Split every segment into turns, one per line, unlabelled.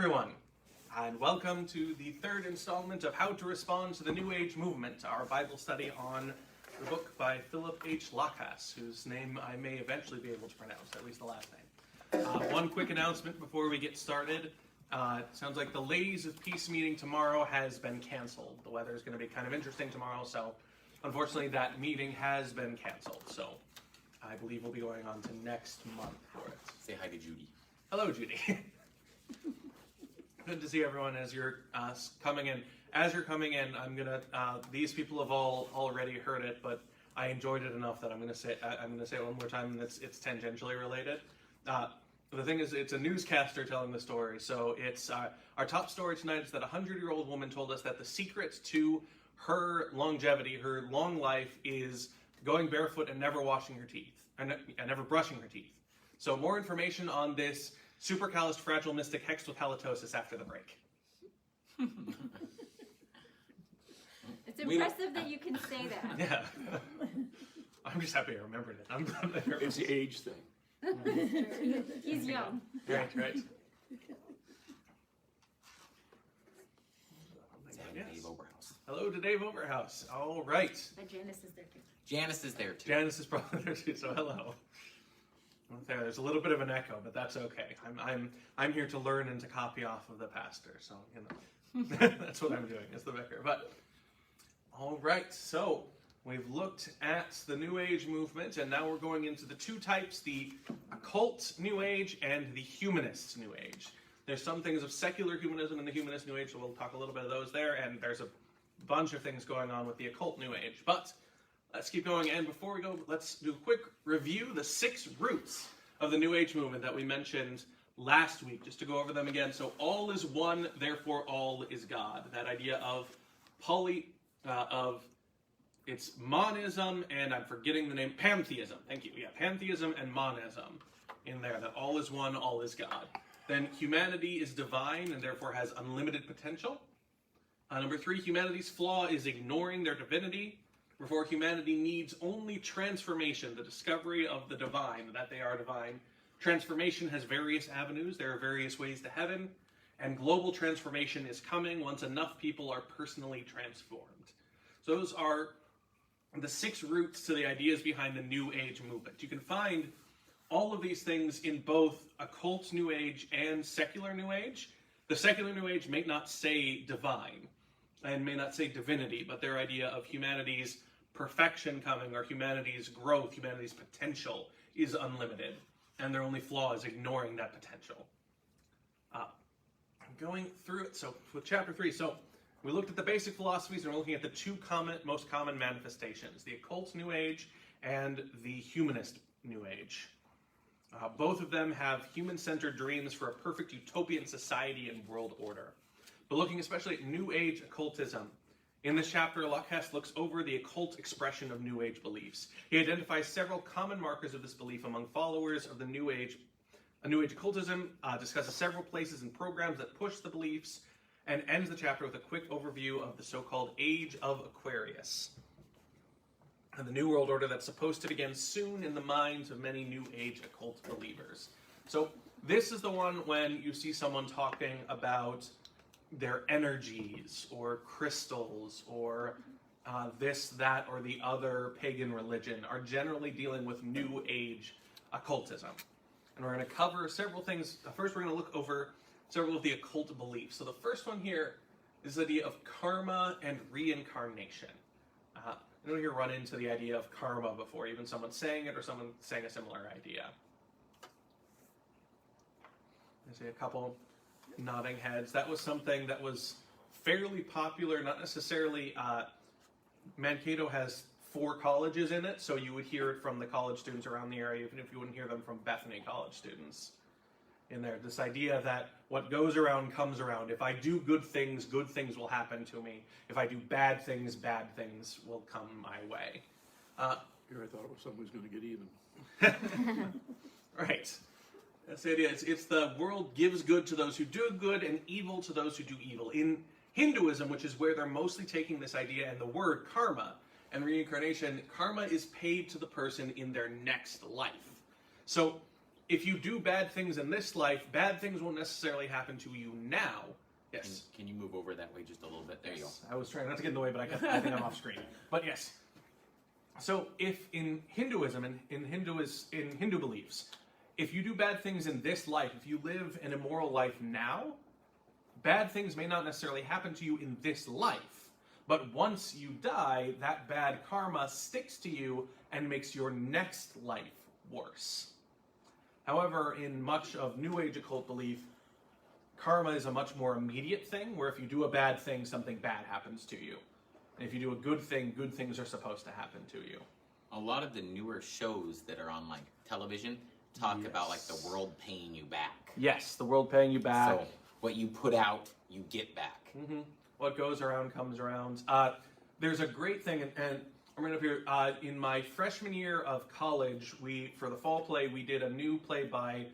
everyone, and welcome to the third installment of How to Respond to the New Age Movement, our Bible study on the book by Philip H. Lachas, whose name I may eventually be able to pronounce, at least the last name. One quick announcement before we get started. It sounds like the Ladies of Peace meeting tomorrow has been canceled. The weather is going to be kind of interesting tomorrow, so unfortunately that meeting has been canceled. So I believe we'll be going on to next month for it.
Say hi to Judy.
Hello, Judy. Good to see everyone as you're coming in. As you're coming in, I'm gonna. These people have all already heard it, but I enjoyed it enough that I'm gonna say it one more time, and it's tangentially related. The thing is, it's a newscaster telling the story. So it's our top story tonight is that a 100-year-old woman told us that the secret to her longevity, her long life, is going barefoot and never washing her teeth, and never brushing her teeth. So more information on this supercalifragilisticexpialitosis after the break.
It's impressive that you can say that.
Yeah. I'm just happy I remembered it.
It's the age thing.
He's young.
Right.
Yes. Dave Oberhaus.
Hello to Dave Oberhaus. All right.
But Janice is there too.
Janice is there too.
Janice is probably there too, so hello. There's a little bit of an echo, but that's okay. I'm here to learn and to copy off of the pastor, so that's what I'm doing as the vicar. But all right, so we've looked at the New Age movement, and now we're going into the two types: the occult New Age and the humanist New Age. There's some things of secular humanism in the humanist New Age, so we'll talk a little bit of those there, and there's a bunch of things going on with the occult New Age. But let's keep going, and before we go, let's do a quick review, the 6 roots of the New Age movement that we mentioned last week, just to go over them again. So all is one, therefore all is God. That idea of it's monism, and I'm forgetting the name, pantheism. Thank you. Yeah, pantheism and monism in there, that all is one, all is God. Then humanity is divine and therefore has unlimited potential. Number 3, humanity's flaw is ignoring their divinity. Therefore, humanity needs only transformation, the discovery of the divine, that they are divine. Transformation has various avenues. There are various ways to heaven. And global transformation is coming once enough people are personally transformed. So those are the 6 roots to the ideas behind the New Age movement. You can find all of these things in both occult New Age and secular New Age. The secular New Age may not say divine and may not say divinity, but their idea of humanity's perfection coming, or humanity's growth, humanity's potential is unlimited, and their only flaw is ignoring that potential. I'm going through it. So with chapter 3, so we looked at the basic philosophies, and we're looking at the 2 most common manifestations: the occult New Age and the humanist New Age. Both of them have human-centered dreams for a perfect utopian society and world order. But looking especially at New Age occultism, in this chapter, Lachas looks over the occult expression of New Age beliefs. He identifies several common markers of this belief among followers of the New Age occultism, discusses several places and programs that push the beliefs, and ends the chapter with a quick overview of the so-called Age of Aquarius, and the New World Order that's supposed to begin soon in the minds of many New Age occult believers. So this is the one when you see someone talking about their energies or crystals or this, that, or the other pagan religion, are generally dealing with New Age occultism. And we're going to cover several things. First, we're going to look over several of the occult beliefs. So the first one here is the idea of karma and reincarnation. I don't hear run into the idea of karma before, even someone saying it or someone saying a similar idea. I see a couple nodding heads. That was something that was fairly popular, not necessarily. Mankato has 4 colleges in it, so you would hear it from the college students around the area, even if you wouldn't hear them from Bethany college students in there. This idea that what goes around comes around. If I do good things will happen to me. If I do bad things will come my way.
Here I thought it was somebody's going to get even.
Right. That's the idea. It's the world gives good to those who do good and evil to those who do evil. In Hinduism, which is where they're mostly taking this idea and the word karma and reincarnation, karma is paid to the person in their next life. So if you do bad things in this life, bad things won't necessarily happen to you now. Yes.
Can you move over that way just a little bit? There you go.
I was trying not to get in the way, but I think I'm off screen. But yes. So if in Hinduism and in Hindu beliefs, if you do bad things in this life, if you live an immoral life now, bad things may not necessarily happen to you in this life. But once you die, that bad karma sticks to you and makes your next life worse. However, in much of New Age occult belief, karma is a much more immediate thing, where if you do a bad thing, something bad happens to you. And if you do a good thing, good things are supposed to happen to you.
A lot of the newer shows that are on like television talk about like the world paying you back.
Yes, the world paying you back.
So what you put out, you get back.
What goes around comes around. There's a great thing, and I'm right up here. In my freshman year of college, for the fall play, we did a new play by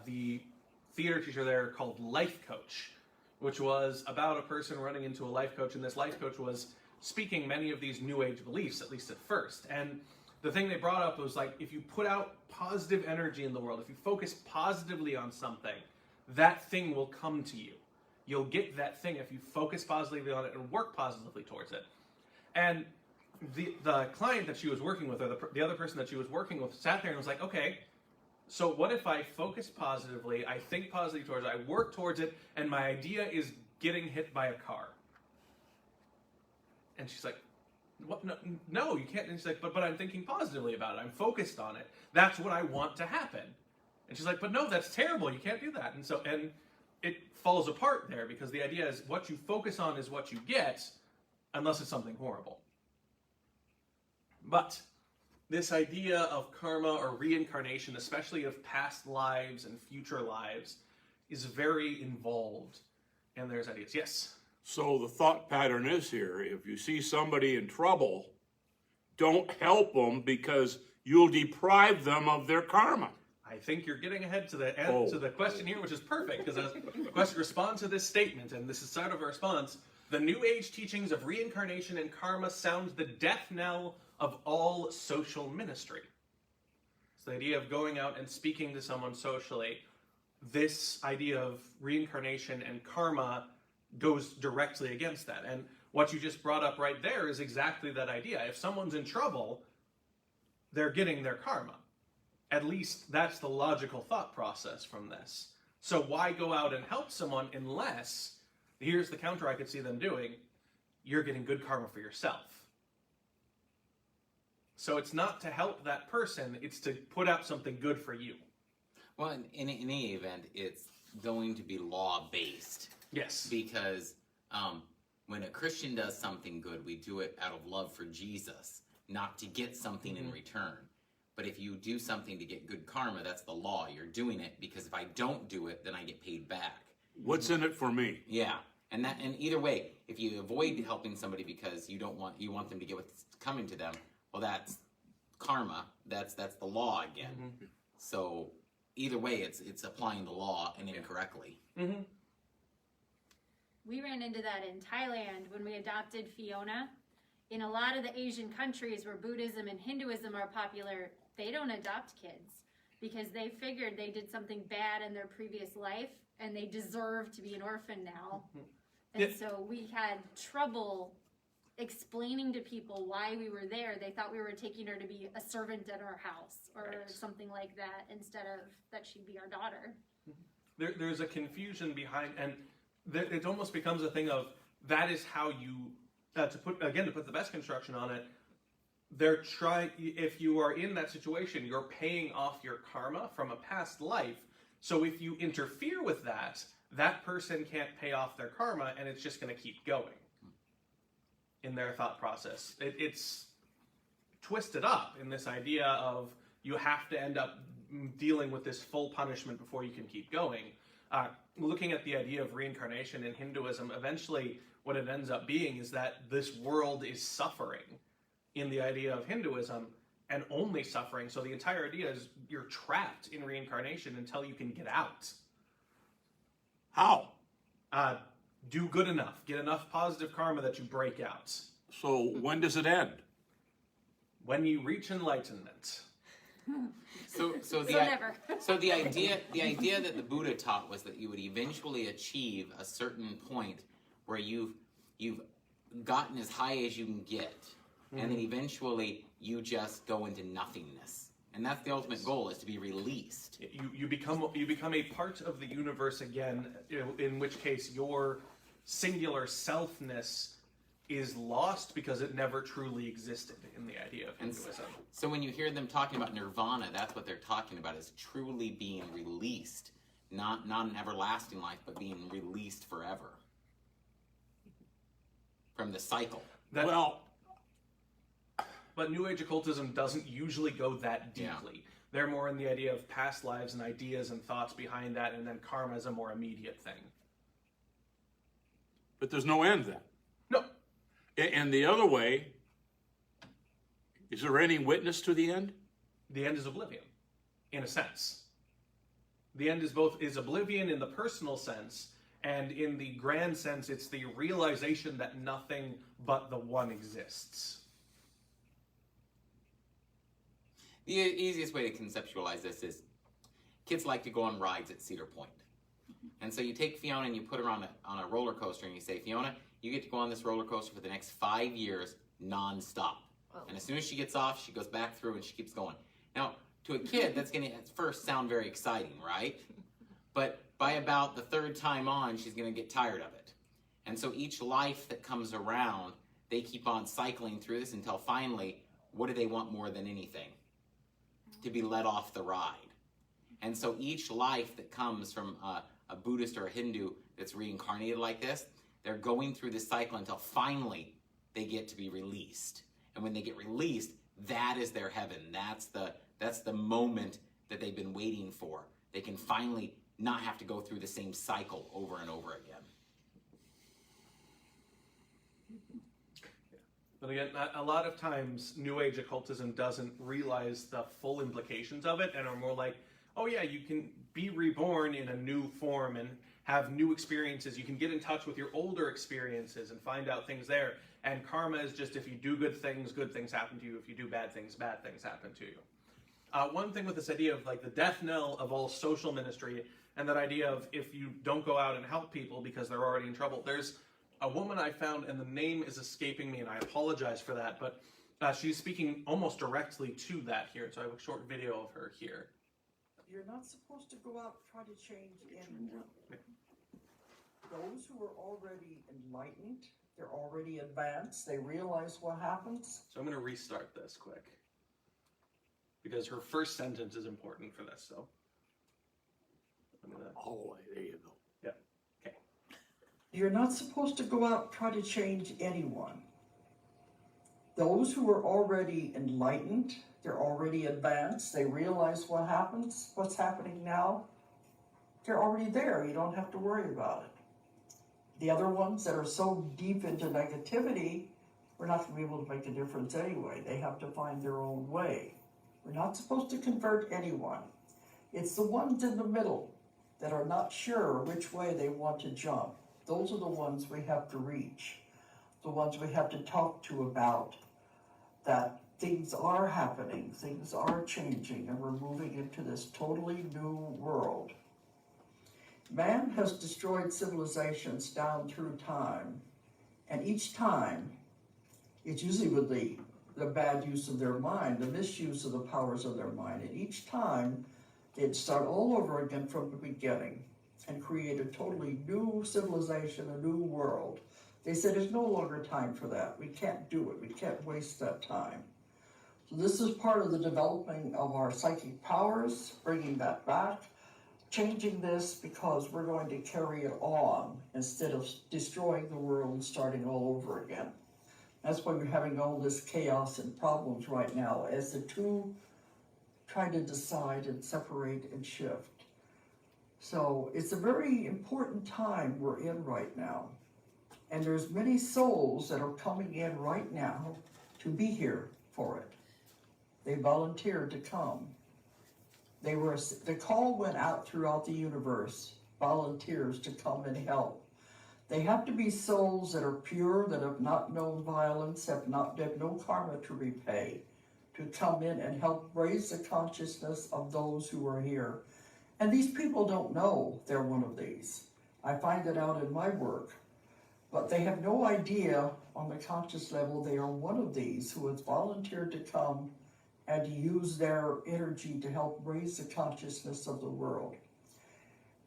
the theater teacher there called Life Coach, which was about a person running into a life coach, and this life coach was speaking many of these New Age beliefs, at least at first. And the thing they brought up was like, if you put out positive energy in the world, if you focus positively on something, that thing will come to you. You'll get that thing if you focus positively on it and work positively towards it. And the client that she was working with, or the other person that she was working with, sat there and was like, okay, so what if I focus positively, I think positively towards it, I work towards it, and my idea is getting hit by a car? And she's like, what? No, you can't. And she's like, but I'm thinking positively about it. I'm focused on it. That's what I want to happen. And she's like, but no, that's terrible. You can't do that. And it falls apart there, because the idea is what you focus on is what you get, unless it's something horrible. But this idea of karma or reincarnation, especially of past lives and future lives, is very involved. And there's ideas. Yes?
So the thought pattern is here, if you see somebody in trouble, don't help them because you'll deprive them of their karma.
I think you're getting ahead to the question here, which is perfect, because the question responds to this statement, and this is sort of a response. The New Age teachings of reincarnation and karma sound the death knell of all social ministry. It's the idea of going out and speaking to someone socially. This idea of reincarnation and karma goes directly against that. And what you just brought up right there is exactly that idea. If someone's in trouble, they're getting their karma. At least that's the logical thought process from this. So why go out and help someone unless, here's the counter I could see them doing, you're getting good karma for yourself. So it's not to help that person, it's to put out something good for you.
Well, in any event, it's going to be law-based.
Yes.
Because when a Christian does something good, we do it out of love for Jesus, not to get something in return. But if you do something to get good karma, that's the law. You're doing it because if I don't do it, then I get paid back.
What's in it for me?
Yeah. And either way, if you avoid helping somebody because you want them to get what's coming to them, well, that's karma. That's the law again. So either way, it's applying the law and incorrectly.
We ran into that in Thailand when we adopted Fiona. In a lot of the Asian countries where Buddhism and Hinduism are popular, they don't adopt kids because they figured they did something bad in their previous life and they deserve to be an orphan now. And so we had trouble explaining to people why we were there. They thought we were taking her to be a servant at our house or something like that instead of that she'd be our daughter.
There's a confusion behind, and it almost becomes a thing of that is how you, to put the best construction on it, if you are in that situation, you're paying off your karma from a past life. So if you interfere with that, that person can't pay off their karma, and it's just going to keep going in their thought process. It's twisted up in this idea of you have to end up dealing with this full punishment before you can keep going. Looking at the idea of reincarnation in Hinduism, eventually what it ends up being is that this world is suffering in the idea of Hinduism, and only suffering. So the entire idea is you're trapped in reincarnation until you can get out.
How?
Do good enough. Get enough positive karma that you break out.
So when does it end?
When you reach enlightenment.
So
So
the
never.
so the idea that the Buddha taught was that you would eventually achieve a certain point where you've gotten as high as you can get, and then eventually you just go into nothingness, and that's the ultimate goal, is to be released.
You become a part of the universe again, in which case your singular selfness is lost because it never truly existed in the idea of
And
Hinduism.
so when you hear them talking about nirvana, that's what they're talking about, is truly being released, not an everlasting life, but being released forever from the cycle.
Well,
But New Age occultism doesn't usually go that deeply.
Yeah.
They're more in the idea of past lives and ideas and thoughts behind that, and then karma is a more immediate thing.
but there's no end then.
No,
And the other way, is there any witness to the end?
the end is oblivion, in a sense. The end is oblivion in the personal sense, and in the grand sense, it's the realization that nothing but the one exists.
The easiest way to conceptualize this is kids like to go on rides at Cedar Point. And so you take Fiona and you put her on a roller coaster and you say, Fiona, you get to go on this roller coaster for the next 5 years non-stop.
Oh.
And as soon as she gets off, she goes back through and she keeps going. Now, to a kid, that's going to at first sound very exciting, right? But by about the third time on, she's going to get tired of it. And so each life that comes around, they keep on cycling through this until finally, what do they want more than anything? To be let off the ride. And so each life that comes from a Buddhist or a Hindu that's reincarnated like this, they're going through this cycle until finally they get to be released. And when they get released, that is their heaven. That's the moment that they've been waiting for. They can finally not have to go through the same cycle over and over again.
But again, a lot of times New Age occultism doesn't realize the full implications of it and are more like, oh yeah, you can be reborn in a new form and have new experiences. You can get in touch with your older experiences and find out things there. And karma is just, if you do good things happen to you. If you do bad things happen to you. One thing with this idea of like the death knell of all social ministry, and that idea of if you don't go out and help people because they're already in trouble. There's a woman I found, and the name is escaping me, and I apologize for that, but she's speaking almost directly to that here. So I have a short video of her here.
You're not supposed to go out and try to change anyone. Those who are already enlightened, they're already advanced, they realize what happens.
So I'm going to restart this quick, because her first sentence is important for this. So I'm going to...
All the way, there you go.
Yeah. Okay.
You're not supposed to go out and try to change anyone. Those who are already enlightened, they're already advanced, they realize what happens, what's happening now. They're already there, you don't have to worry about it. The other ones that are so deep into negativity, we're not going to be able to make a difference anyway. They have to find their own way. We're not supposed to convert anyone. It's the ones in the middle that are not sure which way they want to jump. Those are the ones we have to reach, the ones we have to talk to about that things are happening, things are changing, and we're moving into this totally new world. Man has destroyed civilizations down through time, and each time, it's usually with the bad use of their mind, the misuse of the powers of their mind, and each time, they'd start all over again from the beginning and create a totally new civilization, a new world. They said there's no longer time for that. We can't do it. We can't waste that time. So this is part of the developing of our psychic powers, bringing that back, changing this because we're going to carry it on instead of destroying the world and starting all over again. That's why we're having all this chaos and problems right now as the two try to decide and separate and shift. So it's a very important time we're in right now. And there's many souls that are coming in right now to be here for it. They volunteered to come. The call went out throughout the universe, volunteers to come and help. They have to be souls that are pure, that have not known violence, have no karma to repay, to come in and help raise the consciousness of those who are here. And these people don't know they're one of these. I find it out in my work. But they have no idea on the conscious level they are one of these who has volunteered to come and to use their energy to help raise the consciousness of the world.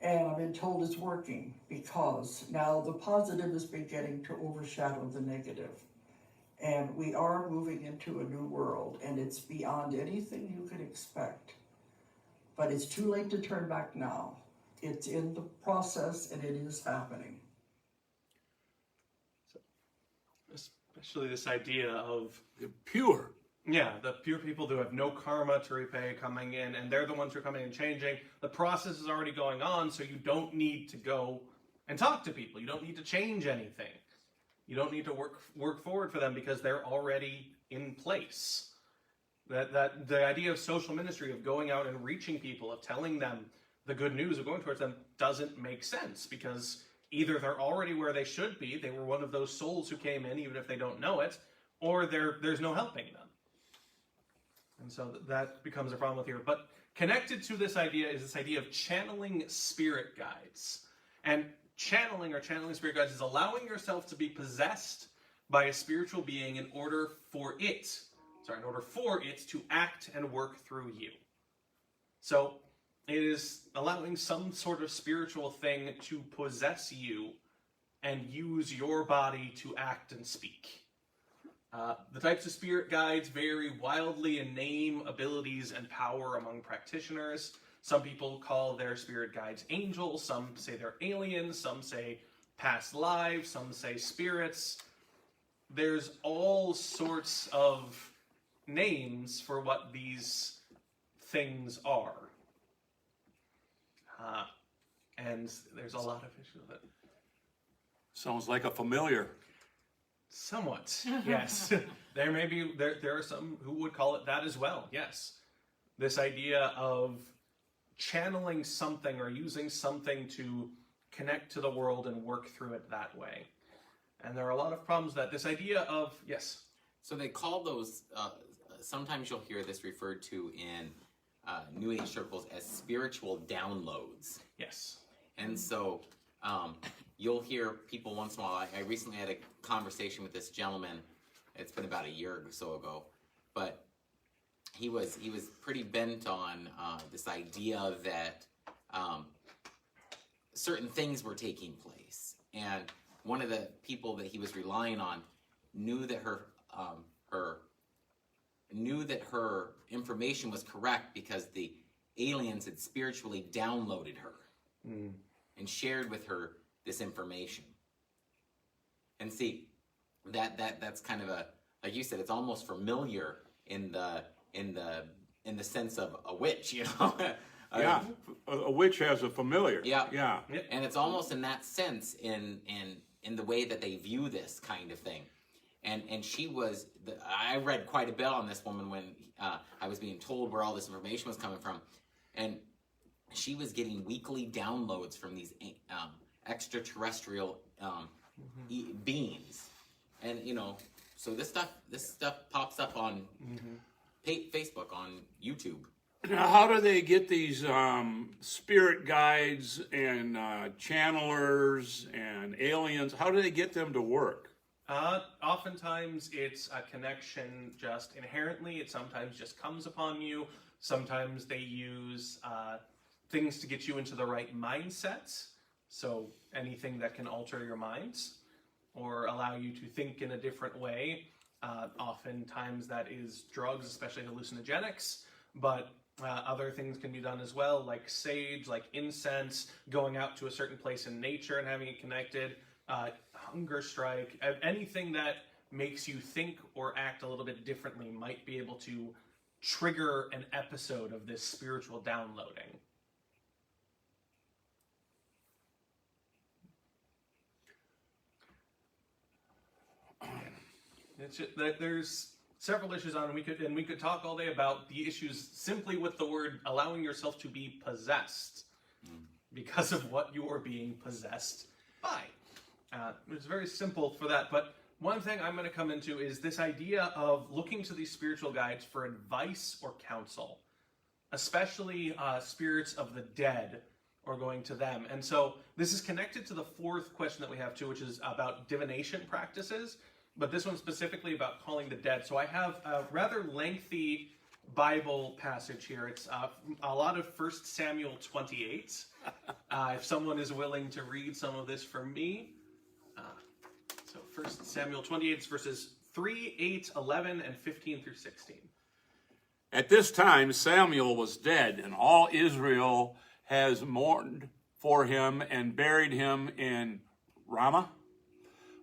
And I've been told it's working because now the positive is beginning to overshadow the negative. And we are moving into a new world, and it's beyond anything you could expect. But it's too late to turn back now. It's in the process, and it is happening.
Especially this idea of,
They're pure.
yeah, the pure people who have no karma to repay coming in, and they're the ones who are coming and changing. The process is already going on, so you don't need to go and talk to people. You don't need to change anything. You don't need to work forward for them because they're already in place. That the idea of social ministry, of going out and reaching people, of telling them the good news, of going towards them, doesn't make sense because either they're already where they should be, they were one of those souls who came in even if they don't know it, or there's no helping them. And so that becomes a problem with here. But connected to this idea is this idea of channeling spirit guides. And channeling spirit guides is allowing yourself to be possessed by a spiritual being in order for it to act and work through you. So it is allowing some sort of spiritual thing to possess you and use your body to act and speak. The types of spirit guides vary wildly in name, abilities, and power among practitioners. Some people call their spirit guides angels, some say they're aliens, some say past lives, some say spirits. There's all sorts of names for what these things are. And there's a lot of issues with it.
Sounds like a familiar.
Somewhat, yes. There are some who would call it that as well, yes. This idea of channeling something or using something to connect to the world and work through it that way. And there are a lot of problems that this idea of, yes.
So they call those, sometimes you'll hear this referred to in New Age circles as spiritual downloads.
Yes.
And so you'll hear people once in a while. I recently had a conversation with this gentleman. It's been about a year or so ago, but he was pretty bent on this idea that certain things were taking place, and one of the people that he was relying on knew that her information was correct because the aliens had spiritually downloaded her and shared with her this information. And see, that's kind of a, like you said, it's almost familiar in the sense of a witch, you know.
Yeah, a witch has a familiar.
Yeah.
Yeah.
And it's almost in that sense in the way that they view this kind of thing. And she was, I read quite a bit on this woman when I was being told where all this information was coming from. And she was getting weekly downloads from these extraterrestrial beings. And, you know, so this stuff pops up on Facebook, on YouTube.
Now, how do they get these spirit guides and channelers and aliens? How do they get them to work?
Oftentimes it's a connection just inherently. It sometimes just comes upon you. Sometimes they use things to get you into the right mindset. So anything that can alter your minds or allow you to think in a different way. Oftentimes that is drugs, especially hallucinogenics, but other things can be done as well, like sage, like incense, going out to a certain place in nature and having it connected, hunger strike, anything that makes you think or act a little bit differently might be able to trigger an episode of this spiritual downloading. It's just, there's several issues on, and we could talk all day about the issues simply with the word allowing yourself to be possessed because of what you are being possessed by. It's very simple for that, but one thing I'm going to come into is this idea of looking to these spiritual guides for advice or counsel, especially spirits of the dead, or going to them. And so this is connected to the fourth question that we have too, which is about divination practices, but this one's specifically about calling the dead. So I have a rather lengthy Bible passage here. It's a lot of 1 Samuel 28. If someone is willing to read some of this for me. So 1 Samuel 28 verses 3, 8, 11, and 15 through 16.
At this time, Samuel was dead, and all Israel has mourned for him and buried him in Ramah,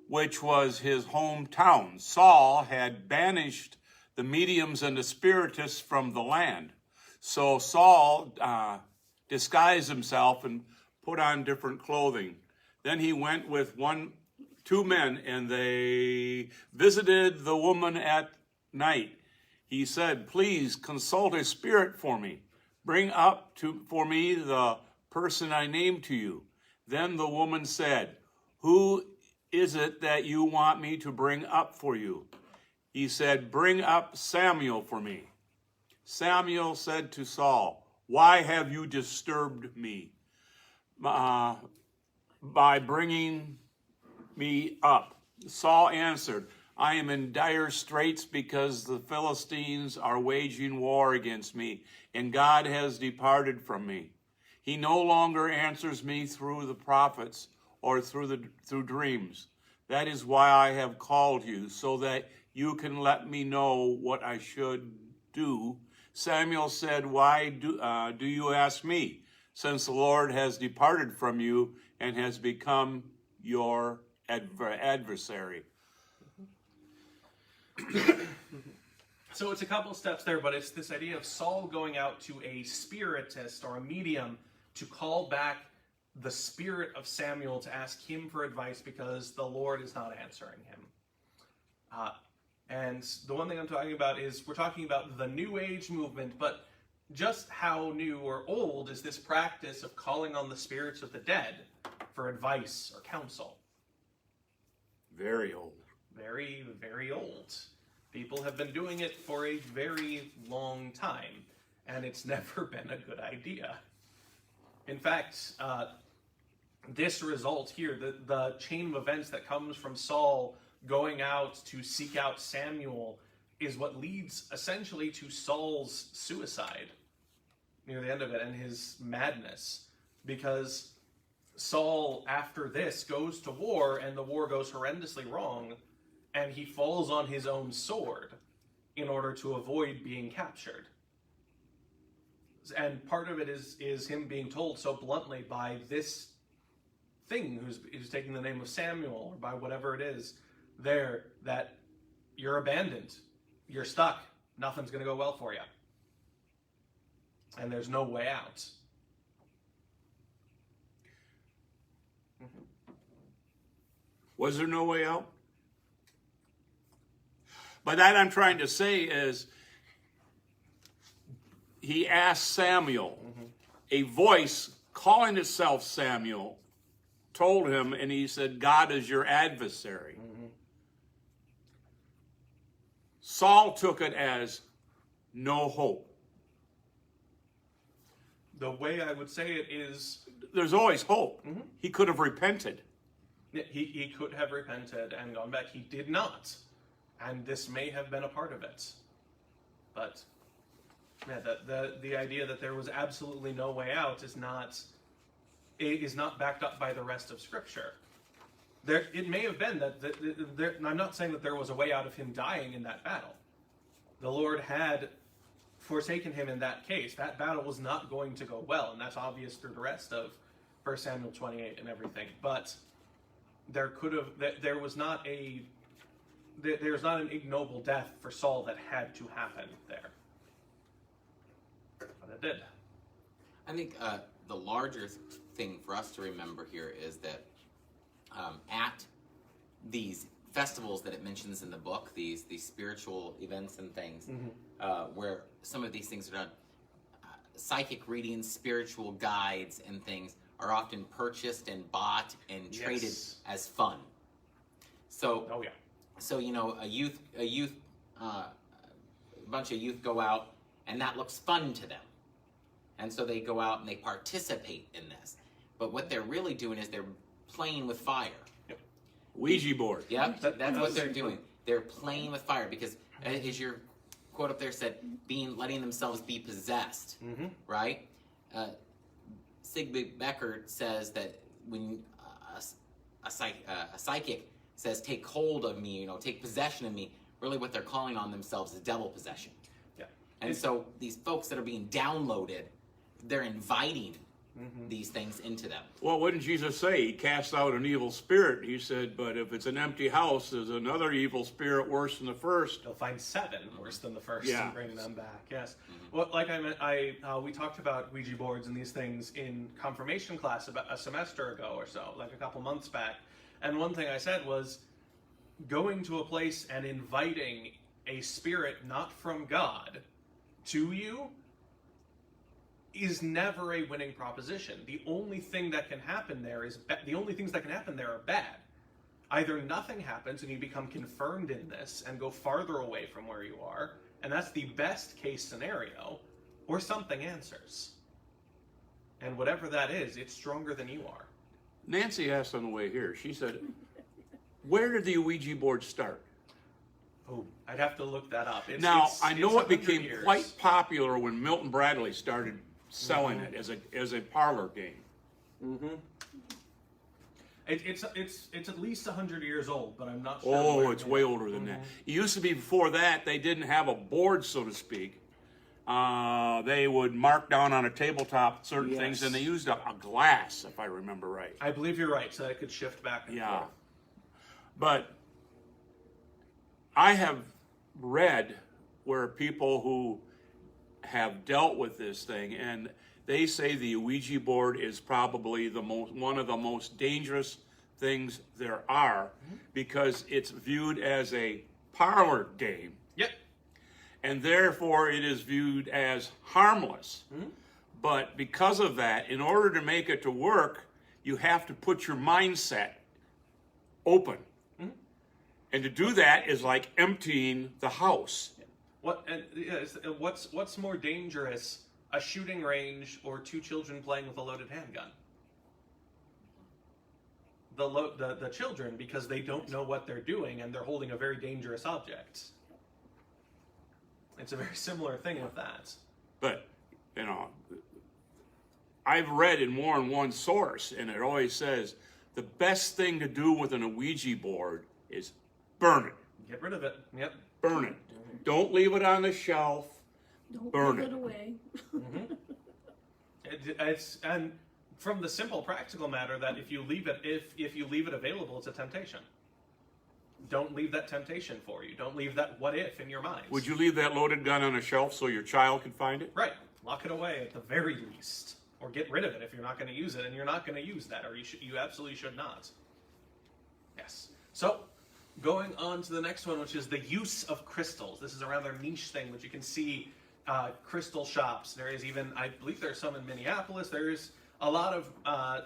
which was his hometown. Saul had banished the mediums and the spiritists from the land. So Saul disguised himself and put on different clothing. Then he went with two men, and they visited the woman at night. He said, "Please consult a spirit for me. Bring up for me the person I named to you." Then the woman said, "Who is it that you want me to bring up for you?" He said, "Bring up Samuel for me." Samuel said to Saul, "Why have you disturbed me by bringing me up?" Saul answered, "I am in dire straits because the Philistines are waging war against me, and God has departed from me. He no longer answers me through the prophets or through dreams. That is why I have called you, so that you can let me know what I should do." Samuel said, "Why do you ask me, since the Lord has departed from you and has become your adversary?"
So it's a couple steps there, but it's this idea of Saul going out to a spiritist or a medium to call back the spirit of Samuel to ask him for advice because the Lord is not answering him. And the one thing I'm talking about is we're talking about the New Age movement, but just how new or old is this practice of calling on the spirits of the dead for advice or counsel?
Very old.
Very, very old. People have been doing it for a very long time, and it's never been a good idea. In fact, this result here, the chain of events that comes from Saul going out to seek out Samuel, is what leads essentially to Saul's suicide near the end of it and his madness. Because Saul, after this, goes to war, and the war goes horrendously wrong, and he falls on his own sword in order to avoid being captured. And part of it is him being told so bluntly by this thing who's taking the name of Samuel, or by whatever it is there, that you're abandoned, you're stuck, nothing's going to go well for you, and there's no way out.
Was there no way out? By that I'm trying to say is, he asked Samuel, a voice calling itself Samuel told him, and he said, "God is your adversary." Saul took it as no hope.
The way I would say it is,
There's always hope. He could have repented.
he could have repented and gone back. He did not. And this may have been a part of it. But yeah, the idea that there was absolutely no way out is not backed up by the rest of Scripture. It may have been that I'm not saying that there was a way out of him dying in that battle. The Lord had forsaken him in that case. That battle was not going to go well, and that's obvious through the rest of 1 Samuel 28 and everything. But there's not an ignoble death for Saul that had to happen there. But it did.
I think the larger thing for us to remember here is that at these festivals that it mentions in the book, these spiritual events and things, where some of these things are done, psychic readings, spiritual guides, and things are often purchased and bought and traded as fun. So, So a bunch of youth go out, and that looks fun to them, and so they go out and they participate in this. But what they're really doing is they're playing with fire.
Ouija board.
Yep, that's what they're doing. They're playing with fire because, as your quote up there said, letting themselves be possessed, right? Sigbert Becker says that when a psychic says, "Take hold of me," take possession of me, really what they're calling on themselves is devil possession.
Yeah.
And so these folks that are being downloaded, they're inviting these things into them.
Well, what did Jesus say? He cast out an evil spirit. He said, but if it's an empty house, there's another evil spirit worse than the first.
They'll find 7 worse than the first
Yeah.
and bring them back. Yes. Well, like I meant, we talked about Ouija boards and these things in confirmation class about a semester ago or so, like a couple months back. And one thing I said was going to a place and inviting a spirit not from God to you is never a winning proposition. The only thing that can happen there is the only things that can happen there are bad. Either nothing happens and you become confirmed in this and go farther away from where you are, and that's the best case scenario, or something answers. And whatever that is, it's stronger than you are.
Nancy asked on the way here, she said, where did the Ouija board start?
Oh, I'd have to look that up.
I know it
100
became
years.
quite popular when Milton Bradley started selling it as a parlor game.
It's at least 100 years old, but I'm not sure.
Oh,
where
it's way older than that. It used to be before that, they didn't have a board, so to speak. They would mark down on a tabletop certain things, and they used a glass, if I remember right.
I believe you're right, so that it could shift back and
Yeah.
forth.
But I have read where people who have dealt with this thing, and they say the Ouija board is probably one of the most dangerous things there are, because it's viewed as a parlor game,
Yep.
and therefore it is viewed as harmless. But because of that, in order to make it to work, you have to put your mindset open. And to do that is like emptying the house.
What's more dangerous, a shooting range or 2 children playing with a loaded handgun? The children, because they don't know what they're doing and they're holding a very dangerous object. It's a very similar thing with that.
But, I've read in more than one source, and it always says the best thing to do with an Ouija board is burn it.
Get rid of it. Yep.
Burn it. Don't leave it on the shelf.
Don't
Burn
give
it.
it away.
And from the simple practical matter that if you leave it available, it's a temptation. Don't leave that temptation for you. Don't leave that what if in your mind.
Would you leave that loaded gun on a shelf so your child could find it?
Right. Lock it away at the very least. Or get rid of it if you're not going to use it, and you're not going to use that, or you absolutely should not. Yes. So, going on to the next one, which is the use of crystals. This is a rather niche thing, but you can see crystal shops. There is even, I believe there's some in Minneapolis. There's a lot of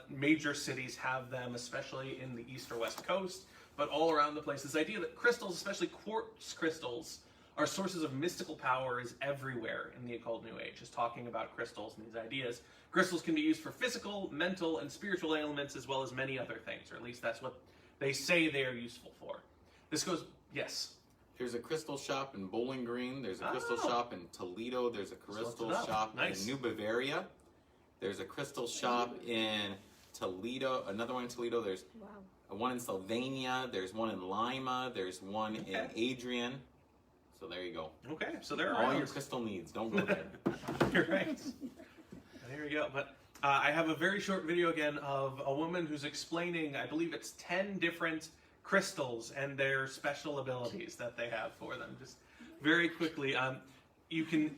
major cities have them, especially in the east or west coast, but all around the place. This idea that crystals, especially quartz crystals, are sources of mystical power is everywhere in the occult New Age, is talking about crystals and these ideas. Crystals can be used for physical, mental, and spiritual ailments, as well as many other things, or at least that's what they say they are useful for. This goes, yes?
There's a crystal shop in Bowling Green. There's a crystal shop in Toledo. There's a crystal shop
Nice.
in New Bavaria. There's a crystal shop in Toledo. Another one in Toledo. There's one in Sylvania. There's one in Lima. There's one in Adrian. So there you go.
Okay, so there are
All your crystal needs. Don't go there.
You're right. There you go. But I have a very short video again of a woman who's explaining, I believe it's 10 different crystals and their special abilities that they have for them. Just very quickly, you can,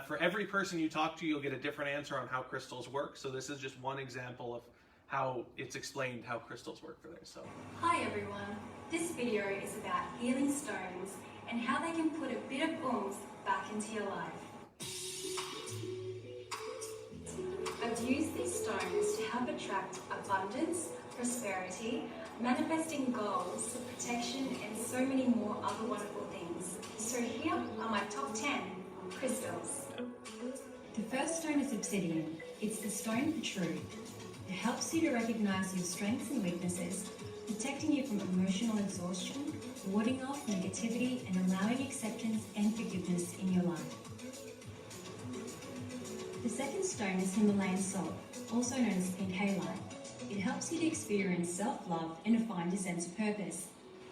for every person you talk to, you'll get a different answer on how crystals work. So this is just one example of how it's explained how crystals work for there. So,
Hi everyone, this video is about healing stones and how they can put a bit of oomph back into your life. I've used these stones to help attract abundance, prosperity, manifesting goals, protection, and so many more other wonderful things. So here are my top 10 crystals.
The first stone is obsidian. It's the stone for truth. It helps you to recognize your strengths and weaknesses, protecting you from emotional exhaustion, warding off negativity, and allowing acceptance and forgiveness in your life. The second stone is Himalayan salt, also known as pink halite. It helps you to experience self-love and to find a sense of purpose.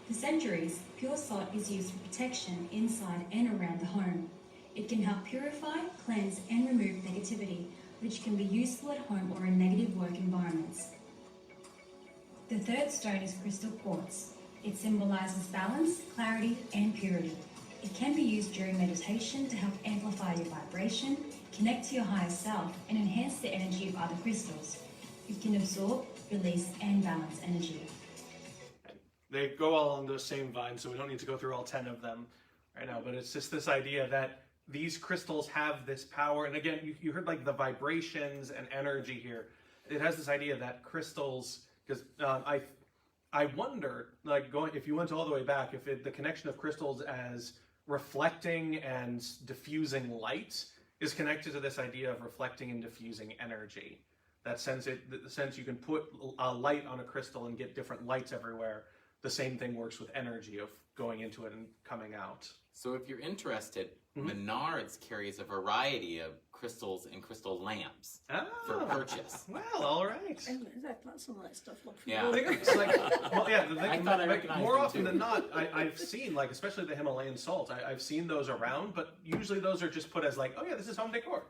For centuries, pure salt is used for protection inside and around the home. It can help purify, cleanse, and remove negativity, which can be useful at home or in negative work environments. The third stone is crystal quartz. It symbolizes balance, clarity, and purity. It can be used during meditation to help amplify your vibration, connect to your higher self, and enhance the energy of other crystals. It can absorb, release, and balance energy.
They go all on those same vines, so we don't need to go through all 10 of them right now, but it's just this idea that these crystals have this power. And again, you heard like the vibrations and energy here. It has this idea that crystals, because I wonder, like going, if you went all the way back, if the connection of crystals as reflecting and diffusing light is connected to this idea of reflecting and diffusing energy. The sense you can put a light on a crystal and get different lights everywhere. The same thing works with energy of going into it and coming out.
So if you're interested, Menards carries a variety of crystals and crystal lamps for purchase.
Well, all right.
And I thought some of that stuff looked
Yeah.
familiar.
It's like, well, yeah,
I thought I
like,
recognized
more
them
often
too.
than not, I've seen, like, especially the Himalayan salt, I've seen those around, but usually those are just put as like, oh yeah, this is home decor.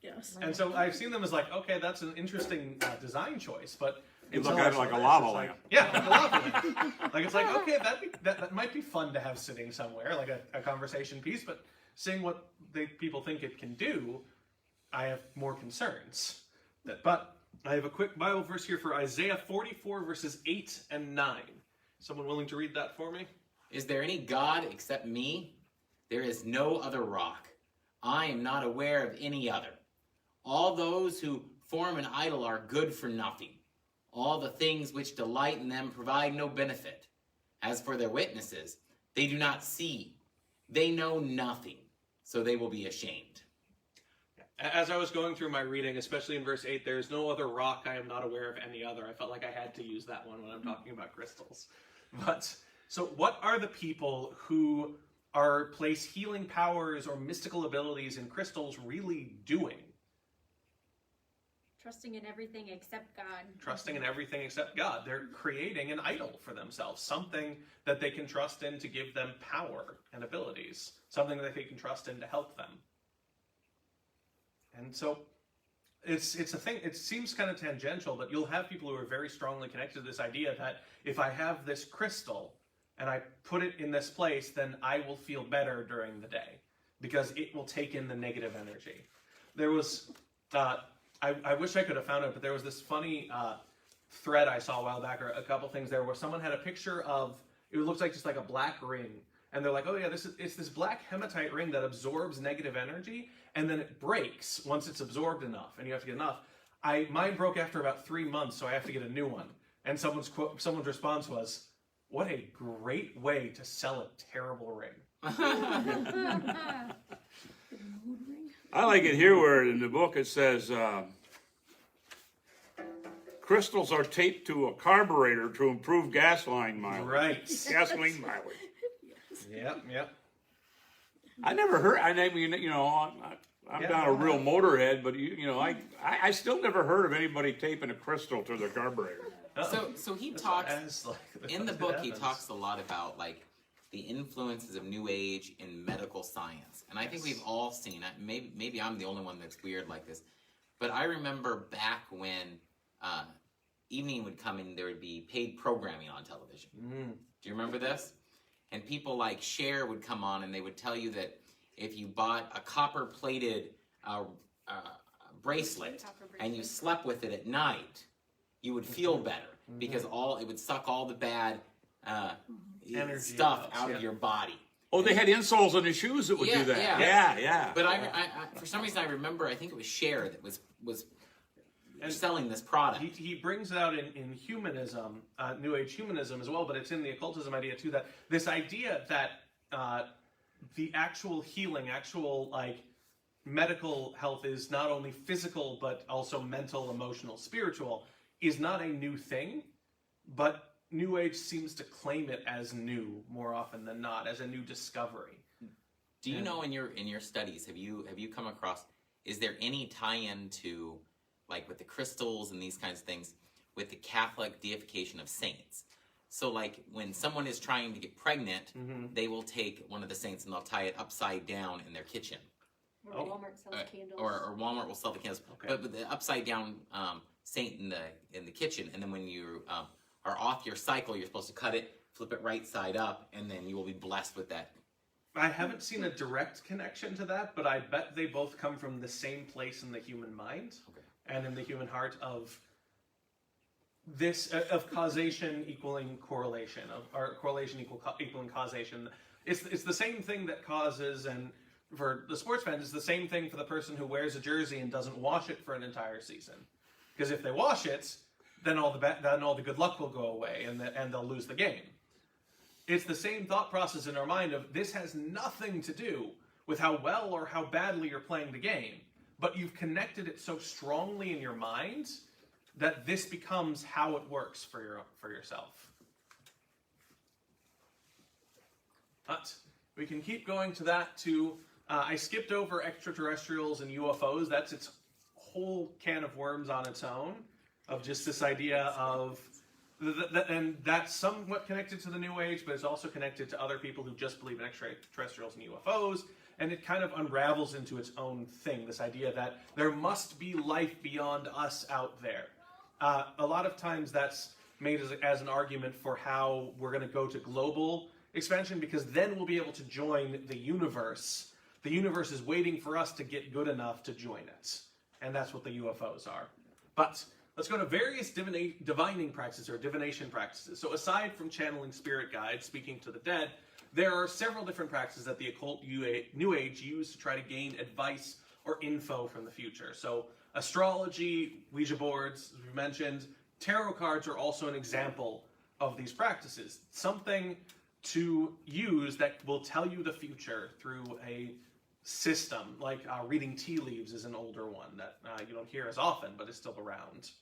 Yes.
And so I've seen them as like, okay, that's an interesting design choice, but
You
until
look at it
I
like
saw
a
this,
lava
it's like-
lamp.
Yeah, like a lava lamp. Like it's like, okay, that might be fun to have sitting somewhere, like a conversation piece, but seeing what people think it can do, I have more concerns. But I have a quick Bible verse here for Isaiah 44 verses 8 and 9. Someone willing to read that for me?
Is there any God except me? There is no other rock. I am not aware of any other. All those who form an idol are good for nothing. All the things which delight in them provide no benefit. As for their witnesses, they do not see. They know nothing, so they will be ashamed.
As I was going through my reading, especially in verse 8, there is no other rock, I am not aware of any other. I felt like I had to use that one when I'm talking about crystals. But, so what are the people who place healing powers or mystical abilities in crystals really doing?
Trusting in everything except God.
Trusting in everything except God. They're creating an idol for themselves, something that they can trust in to give them power and abilities, something that they can trust in to help them. And so it's a thing, it seems kind of tangential, but you'll have people who are very strongly connected to this idea that if I have this crystal and I put it in this place, then I will feel better during the day because it will take in the negative energy. There was, I wish I could have found it, but there was this funny thread I saw a while back, or a couple things there, where someone had a picture of, it looks like just like a black ring, and they're like, oh yeah, it's this black hematite ring that absorbs negative energy, and then it breaks once it's absorbed enough, and you have to get enough. Mine broke after about 3 months, so I have to get a new one. And someone's response was, what a great way to sell a terrible ring.
I like it here where in the book it says, crystals are taped to a carburetor to improve gasoline mileage.
Right.
Gasoline mileage.
Yep.
I never heard. I mean, you know, I'm not a real motorhead, but I still never heard of anybody taping a crystal to their carburetor.
So he talks in the book. He
happens.
talks a lot about like the influences of New Age in medical science, and I think we've all seen it. Maybe I'm the only one that's weird like this, but I remember back when evening would come and there would be paid programming on television. Do you remember this? And people like Cher would come on and they would tell you that if you bought a copper-plated bracelet and you slept with it at night, you would feel better because it would suck all the bad
Energy
stuff
out,
out of your body.
Oh, they had insoles on the shoes that would do that. Yeah.
But I for some reason I remember, I think it was Cher that was
And
selling this product.
he brings it out in humanism, New Age humanism as well, but it's in the occultism idea too, that this idea that the actual healing, actual like medical health is not only physical but also mental, emotional, spiritual, is not a new thing, but New Age seems to claim it as new more often than not, as a new discovery.
Do you know in your studies, have you come across, is there any tie-in to, like with the crystals and these kinds of things, with the Catholic deification of saints? So like when someone is trying to get pregnant, they will take one of the saints and they'll tie it upside down in their kitchen.
Or Walmart sells candles.
Or Walmart will sell the candles.
Okay.
But with the upside down saint in the kitchen, and then when you are off your cycle, you're supposed to cut it, flip it right side up, and then you will be blessed with that.
I haven't seen a direct connection to that, but I bet they both come from the same place in the human mind and in the human heart of this of causation equaling correlation, or correlation equaling causation. It's the same thing that causes, and for the sports fans, it's the same thing for the person who wears a jersey and doesn't wash it for an entire season. Because if they wash it, then all the good luck will go away, and they'll lose the game. It's the same thought process in our mind of this has nothing to do with how well or how badly you're playing the game, but you've connected it so strongly in your mind that this becomes how it works for yourself. But we can keep going to that too. I skipped over extraterrestrials and UFOs. That's its whole can of worms on its own, of just this idea of and that's somewhat connected to the New Age, but it's also connected to other people who just believe in extraterrestrials and UFOs, and it kind of unravels into its own thing, this idea that there must be life beyond us out there. A lot of times that's made as an argument for how we're going to go to global expansion, because then we'll be able to join the universe. The universe is waiting for us to get good enough to join it, and that's what the UFOs are. But let's go to various divining practices or divination practices. So aside from channeling spirit guides, speaking to the dead, there are several different practices that the occult New Age use to try to gain advice or info from the future. So astrology, Ouija boards, as we mentioned, tarot cards are also an example of these practices. Something to use that will tell you the future through a system, like reading tea leaves is an older one that you don't hear as often, but is still around.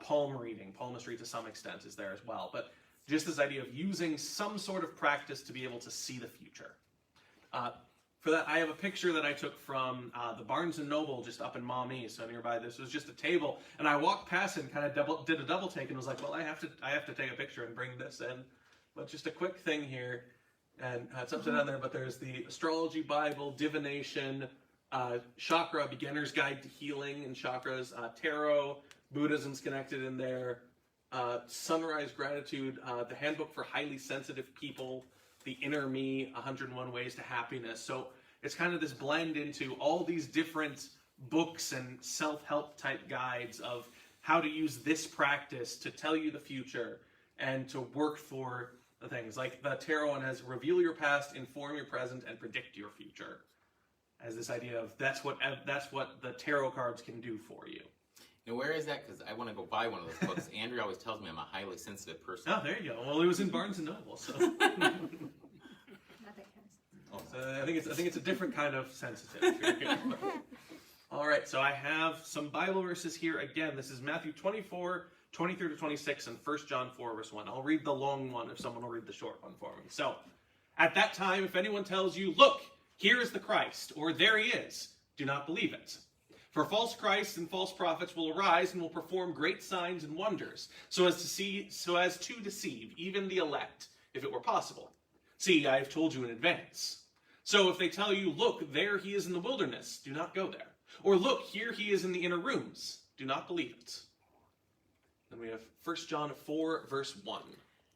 Palm reading, palmistry to some extent is there as well, but just this idea of using some sort of practice to be able to see the future. For that, I have a picture that I took from the Barnes & Noble just up in Maumee, so nearby. This was just a table, and I walked past it and kind of did a double take and was like, well, I have to take a picture and bring this in. But just a quick thing here, and it's upside down there, but there's the astrology Bible, divination, chakra, beginner's guide to healing and chakras, tarot, Buddhism's connected in there, sunrise gratitude, the handbook for highly sensitive people, the inner me, 101 ways to happiness. So it's kind of this blend into all these different books and self-help type guides of how to use this practice to tell you the future and to work for the things. Like the tarot one has reveal your past, inform your present, and predict your future. As this idea of that's what the tarot cards can do for you.
Now, where is that? Because I want to go buy one of those books. Andrea always tells me I'm a highly sensitive person.
Oh, there you go. Well, it was in Barnes & Noble, so.
Not that kind of stuff.
So I think it's a different kind of sensitive. All right, so I have some Bible verses here. Again, this is Matthew 24, 23 to 26, and 1 John 4, verse 1. I'll read the long one if someone will read the short one for me. So, at that time, if anyone tells you, look, here is the Christ, or there he is, do not believe it. For false Christs and false prophets will arise and will perform great signs and wonders, so as to deceive even the elect, if it were possible. See, I have told you in advance. So if they tell you, look, there he is in the wilderness, do not go there. Or look, here he is in the inner rooms, do not believe it. Then we have 1 John 4, verse 1.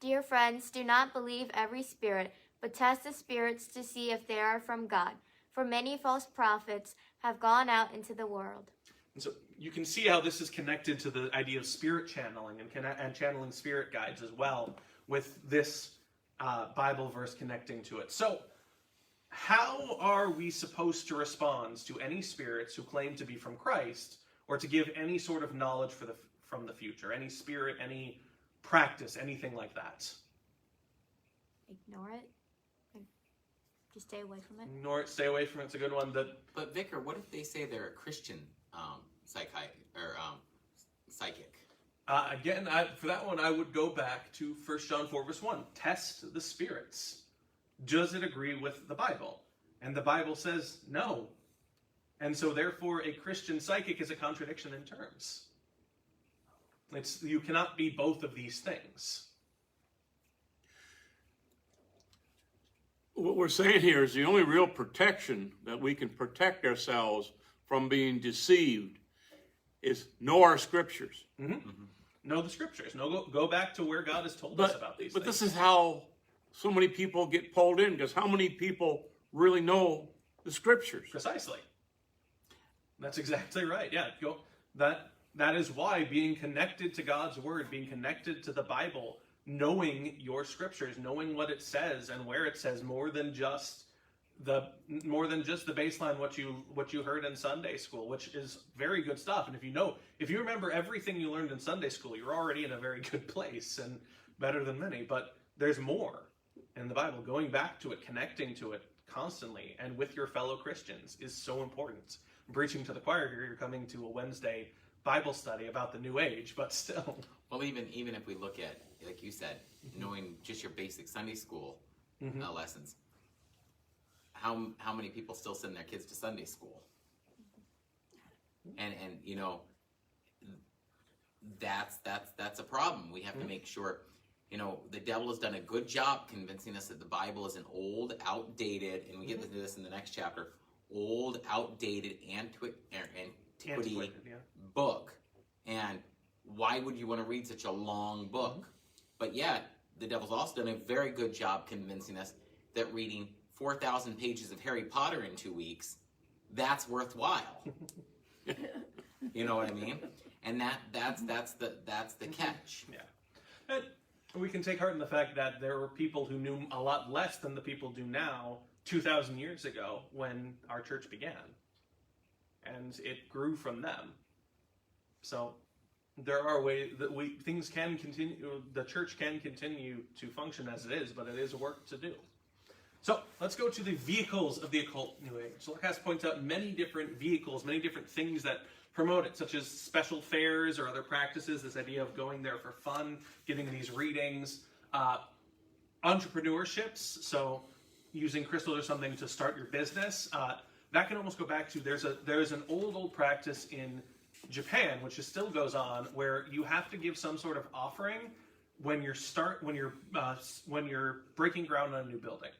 Dear friends, do not believe every spirit, but test the spirits to see if they are from God. For many false prophets have gone out into the world.
And so you can see how this is connected to the idea of spirit channeling and channeling spirit guides as well, with this Bible verse connecting to it. So how are we supposed to respond to any spirits who claim to be from Christ or to give any sort of knowledge from the future, any spirit, any practice, anything like that.
Ignore it. Just stay away from it.
Ignore it, stay away from it. It's a good one.
But Vicar, what if they say they're a Christian psychic?
Again, for that one, I would go back to 1 John 4, verse 1. Test the spirits. Does it agree with the Bible? And the Bible says no. And so, therefore, a Christian psychic is a contradiction in terms. You cannot be both of these things.
What we're saying here is the only real protection that we can protect ourselves from being deceived is know our scriptures.
Mm-hmm. Mm-hmm. Know the scriptures. Go back to where God has told us about these things.
But this is how so many people get pulled in, because how many people really know the scriptures?
Precisely. That's exactly right. Yeah. That is why being connected to God's word, being connected to the Bible, knowing your scriptures, knowing what it says and where it says, more than just the baseline what you heard in Sunday school, which is very good stuff. And if you remember everything you learned in Sunday school, you're already in a very good place and better than many. But there's more in the Bible. Going back to it, connecting to it constantly and with your fellow Christians is so important. I'm preaching to the choir here. You're coming to a Wednesday Bible study about the New Age, but still.
Well, even if we look at, like you said, knowing just your basic Sunday school lessons, how many people still send their kids to Sunday school? And that's a problem. We have to make sure, the devil has done a good job convincing us that the Bible is an old, outdated, and we get into this in the next chapter, old, outdated, antiquity book. And why would you want to read such a long book? But yet, the devil's also done a very good job convincing us that reading 4,000 pages of Harry Potter in 2 weeks, that's worthwhile. You know what I mean? And that's the catch.
Yeah. And we can take heart in the fact that there were people who knew a lot less than the people do now 2,000 years ago when our church began. And it grew from them. So there are ways that things can continue, the church can continue to function as it is, but it is work to do. So let's go to the vehicles of the occult New Age. So Larcas points out many different vehicles, many different things that promote it, such as special fairs or other practices, this idea of going there for fun, getting these readings, entrepreneurships, so using crystals or something to start your business. That can almost go back to, there's an old practice in Japan, which still goes on, where you have to give some sort of offering when you're breaking ground on a new building,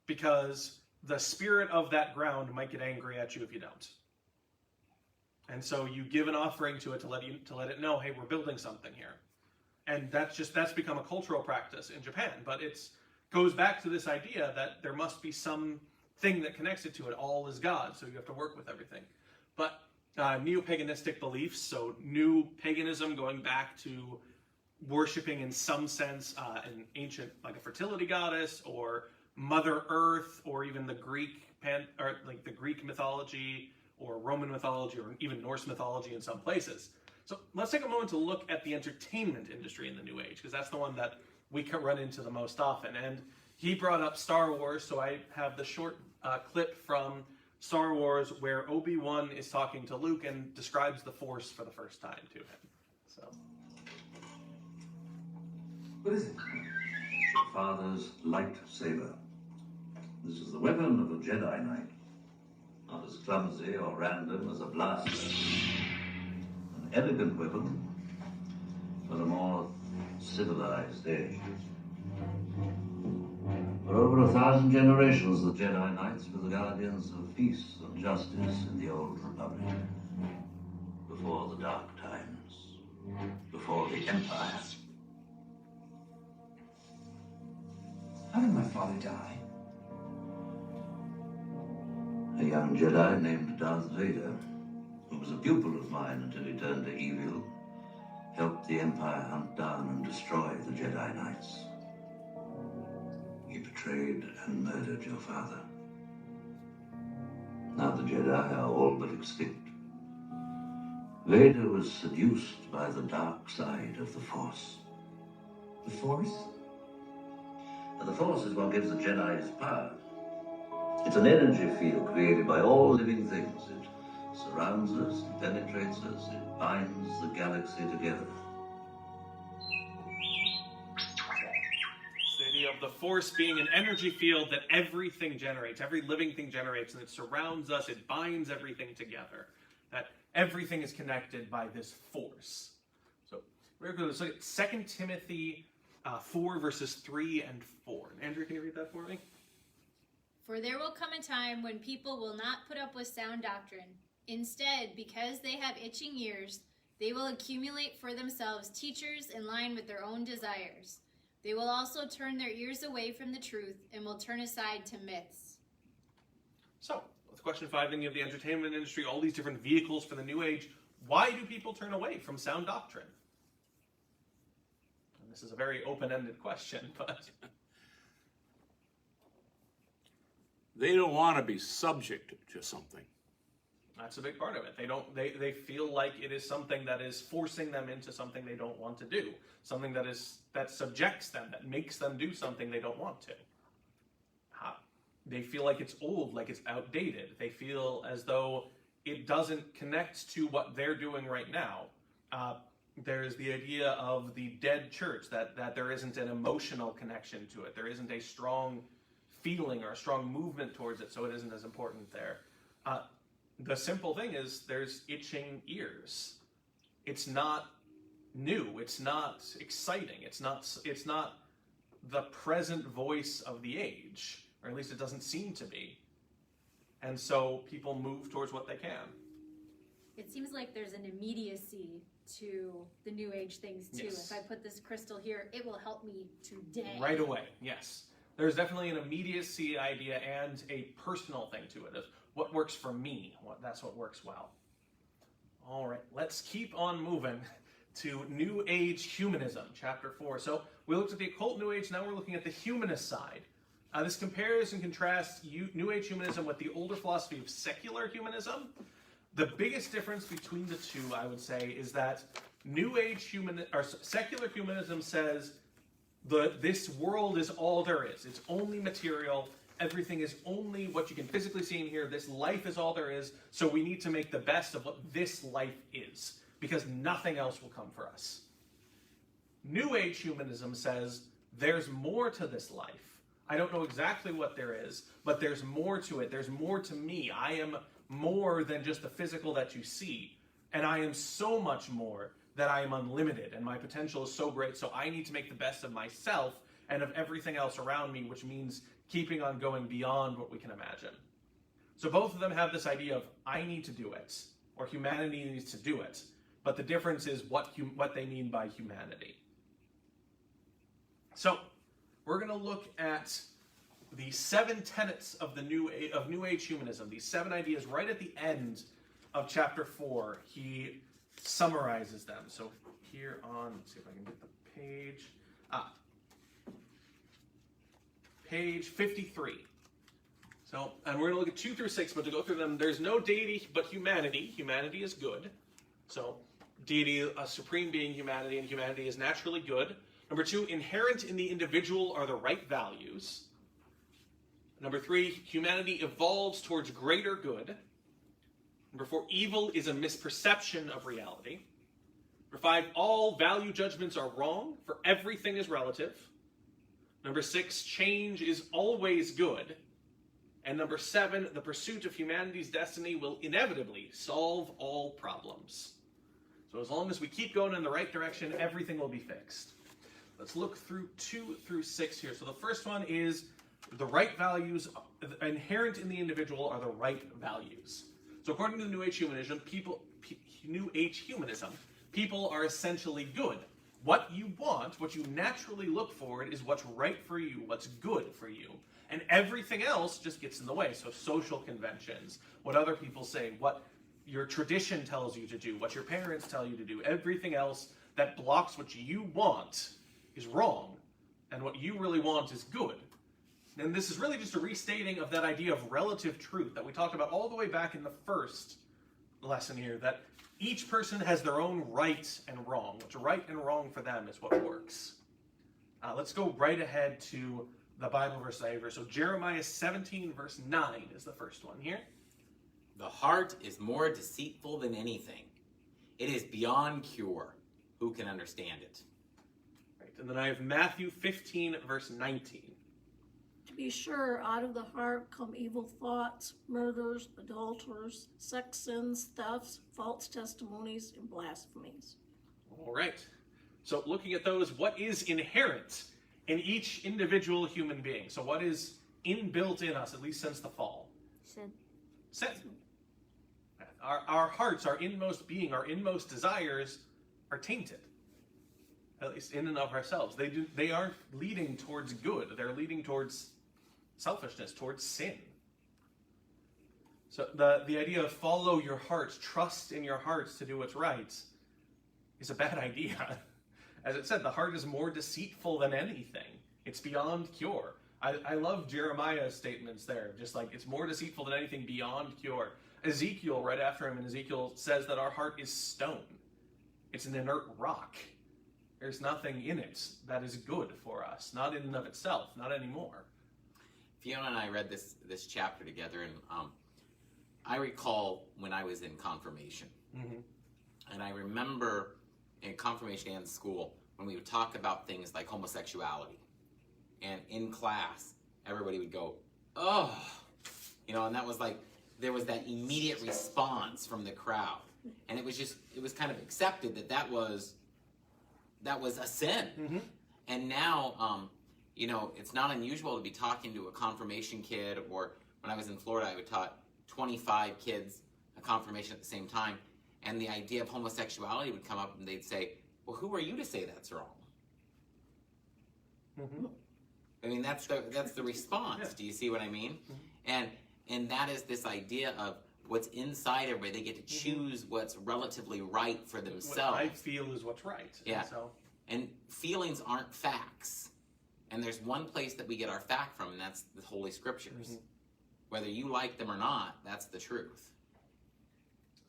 because the spirit of that ground might get angry at you if you don't. And so you give an offering to it to let it know, hey, we're building something here. And that's become a cultural practice in Japan. But it goes back to this idea that there must be some thing that connects it to it. All is God, so you have to work with everything. But neo-paganistic beliefs, so new paganism going back to worshiping in some sense an ancient, like a fertility goddess or Mother Earth, or even the Greek the Greek mythology or Roman mythology or even Norse mythology in some places. So let's take a moment to look at the entertainment industry in the New Age, because that's the one that we can run into the most often. And he brought up Star Wars, so I have the short clip from Star Wars where Obi-Wan is talking to Luke and describes the Force for the first time to him. So,
what is it? Father's lightsaber. This is the weapon of a Jedi Knight. Not as clumsy or random as a blaster. An elegant weapon for a more civilized age. For over 1,000 generations, the Jedi Knights were the guardians of peace and justice in the Old Republic. Before the Dark Times. Before the Empire.
How did my father die?
A young Jedi named Darth Vader, who was a pupil of mine until he turned to evil, helped the Empire hunt down and destroy the Jedi Knights. He betrayed and murdered your father. Now the Jedi are all but extinct. Vader was seduced by the dark side of the Force.
The Force?
And the Force is what gives the Jedi his power. It's an energy field created by all living things. It surrounds us, it penetrates us, it binds the galaxy together.
The idea of the Force being an energy field that everything generates, every living thing generates, and it surrounds us, it binds everything together. That everything is connected by this force. So we're going to look at 2 Timothy 4, verses 3 and 4. And Andrew, can you read that for me?
For there will come a time when people will not put up with sound doctrine. Instead, because they have itching ears, they will accumulate for themselves teachers in line with their own desires. They will also turn their ears away from the truth and will turn aside to myths.
So, with question 5, thinking of the entertainment industry, all these different vehicles for the New Age, why do people turn away from sound doctrine? And this is a very open-ended question, but...
They don't want to be subject to something.
That's a big part of it. They feel like it is something that is forcing them into something they don't want to do. Something that subjects them, that makes them do something they don't want to. They feel like it's old, like it's outdated. They feel as though it doesn't connect to what they're doing right now. There's the idea of the dead church, that there isn't an emotional connection to it. There isn't a strong feeling or a strong movement towards it, so it isn't as important there. The simple thing is there's itching ears. It's not new. It's not exciting. It's not the present voice of the age, or at least it doesn't seem to be. And so people move towards what they can.
It seems like there's an immediacy to the New Age things too.
Yes.
If I put this crystal here, it will help me today.
Right away, yes. There's definitely an immediacy idea and a personal thing to it. Of what works for me, that's what works well. All right, let's keep on moving to New Age humanism, chapter 4. So we looked at the occult New Age, now we're looking at the humanist side. This compares and contrasts New Age humanism with the older philosophy of secular humanism. The biggest difference between the two, I would say, is that secular humanism says this world is all there is. It's only material. Everything is only what you can physically see in here. This life is all there is. So we need to make the best of what this life is, because nothing else will come for us. New Age humanism says there's more to this life. I don't know exactly what there is, but there's more to it. There's more to me. I am more than just the physical that you see. And I am so much more that I am unlimited, and my potential is so great, so I need to make the best of myself and of everything else around me, which means keeping on going beyond what we can imagine. So both of them have this idea of, I need to do it, or humanity needs to do it, but the difference is what they mean by humanity. So we're going to look at the 7 tenets of New Age humanism, these 7 ideas right at the end of chapter 4. He summarizes them. So here on, let's see if I can get the page. Page 53. So, and we're going to look at 2 through 6, but to go through them, there's no deity but humanity. Humanity is good. So, deity, a supreme being, humanity, and humanity is naturally good. Number 2, inherent in the individual are the right values. Number 3, humanity evolves towards greater good. Number 4, evil is a misperception of reality. Number 5, all value judgments are wrong, for everything is relative. Number 6, change is always good. And number 7, the pursuit of humanity's destiny will inevitably solve all problems. So as long as we keep going in the right direction, everything will be fixed. Let's look through 2 through 6 here. So the first one is the right values inherent in the individual are the right values. So according to New Age humanism, people are essentially good. What you want, what you naturally look for, is what's right for you, what's good for you. And everything else just gets in the way. So social conventions, what other people say, what your tradition tells you to do, what your parents tell you to do, everything else that blocks what you want is wrong. And what you really want is good. And this is really just a restating of that idea of relative truth that we talked about all the way back in the first lesson here, that each person has their own right and wrong. What's right and wrong for them is what works. Let's go right ahead to the Bible verse I have. So Jeremiah 17 verse 9 is the first one here.
The heart is more deceitful than anything. It is beyond cure. Who can understand it?
Right, and then I have Matthew 15 verse 19.
To be sure, out of the heart come evil thoughts, murders, adulterers, sex sins, thefts, false testimonies, and blasphemies.
All right. So looking at those, what is inherent in each individual human being? So what is inbuilt in us, at least since the fall?
Sin.
Sin. Our hearts, our inmost being, our inmost desires are tainted. At least in and of ourselves. They aren't leading towards good. They're leading towards selfishness, towards sin. So the idea of follow your hearts, trust in your hearts to do what's right, is a bad idea. As it said, the heart is more deceitful than anything. It's beyond cure. I love Jeremiah's statements there. Just like, it's more deceitful than anything, beyond cure. Ezekiel, right after him, and Ezekiel says that our heart is stone. It's an inert rock. There's nothing in it that is good for us. Not in and of itself. Not anymore.
Fiona and I read this chapter together, and I recall when I was in confirmation.
Mm-hmm.
And I remember in confirmation and school when we would talk about things like homosexuality. And in class, everybody would go, oh, and that was like, there was that immediate response from the crowd. And it was kind of accepted that was a sin.
Mm-hmm.
And now, it's not unusual to be talking to a confirmation kid, or when I was in Florida, I would taught 25 kids a confirmation at the same time. And the idea of homosexuality would come up, and they'd say, well, who are you to say that's wrong?
Mm-hmm.
I mean, that's the response.
Yeah.
Do you see what I mean?
Mm-hmm.
And that is this idea of what's inside everybody. They get to choose what's relatively right for themselves.
What I feel is what's right.
Yeah.
And
And feelings aren't facts. And there's one place that we get our fact from, and that's the Holy Scriptures.
Mm-hmm.
Whether you like them or not, that's the truth.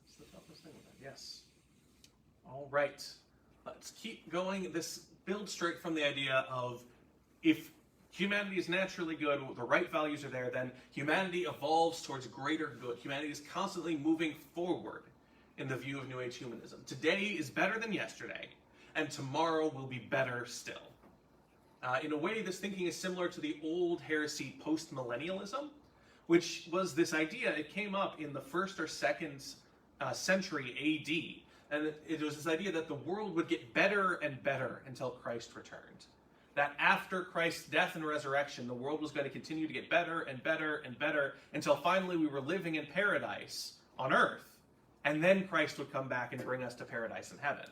That's the toughest thing with that. Yes. All right. Let's keep going. This builds straight from the idea of, if humanity is naturally good, the right values are there, then humanity evolves towards greater good. Humanity is constantly moving forward in the view of New Age humanism. Today is better than yesterday, and tomorrow will be better still. In a way, this thinking is similar to the old heresy post-millennialism, which was this idea. It came up in the 1st or 2nd century AD, and it was this idea that the world would get better and better until Christ returned. That after Christ's death and resurrection, the world was going to continue to get better and better and better until finally we were living in paradise on earth, and then Christ would come back and bring us to paradise in heaven.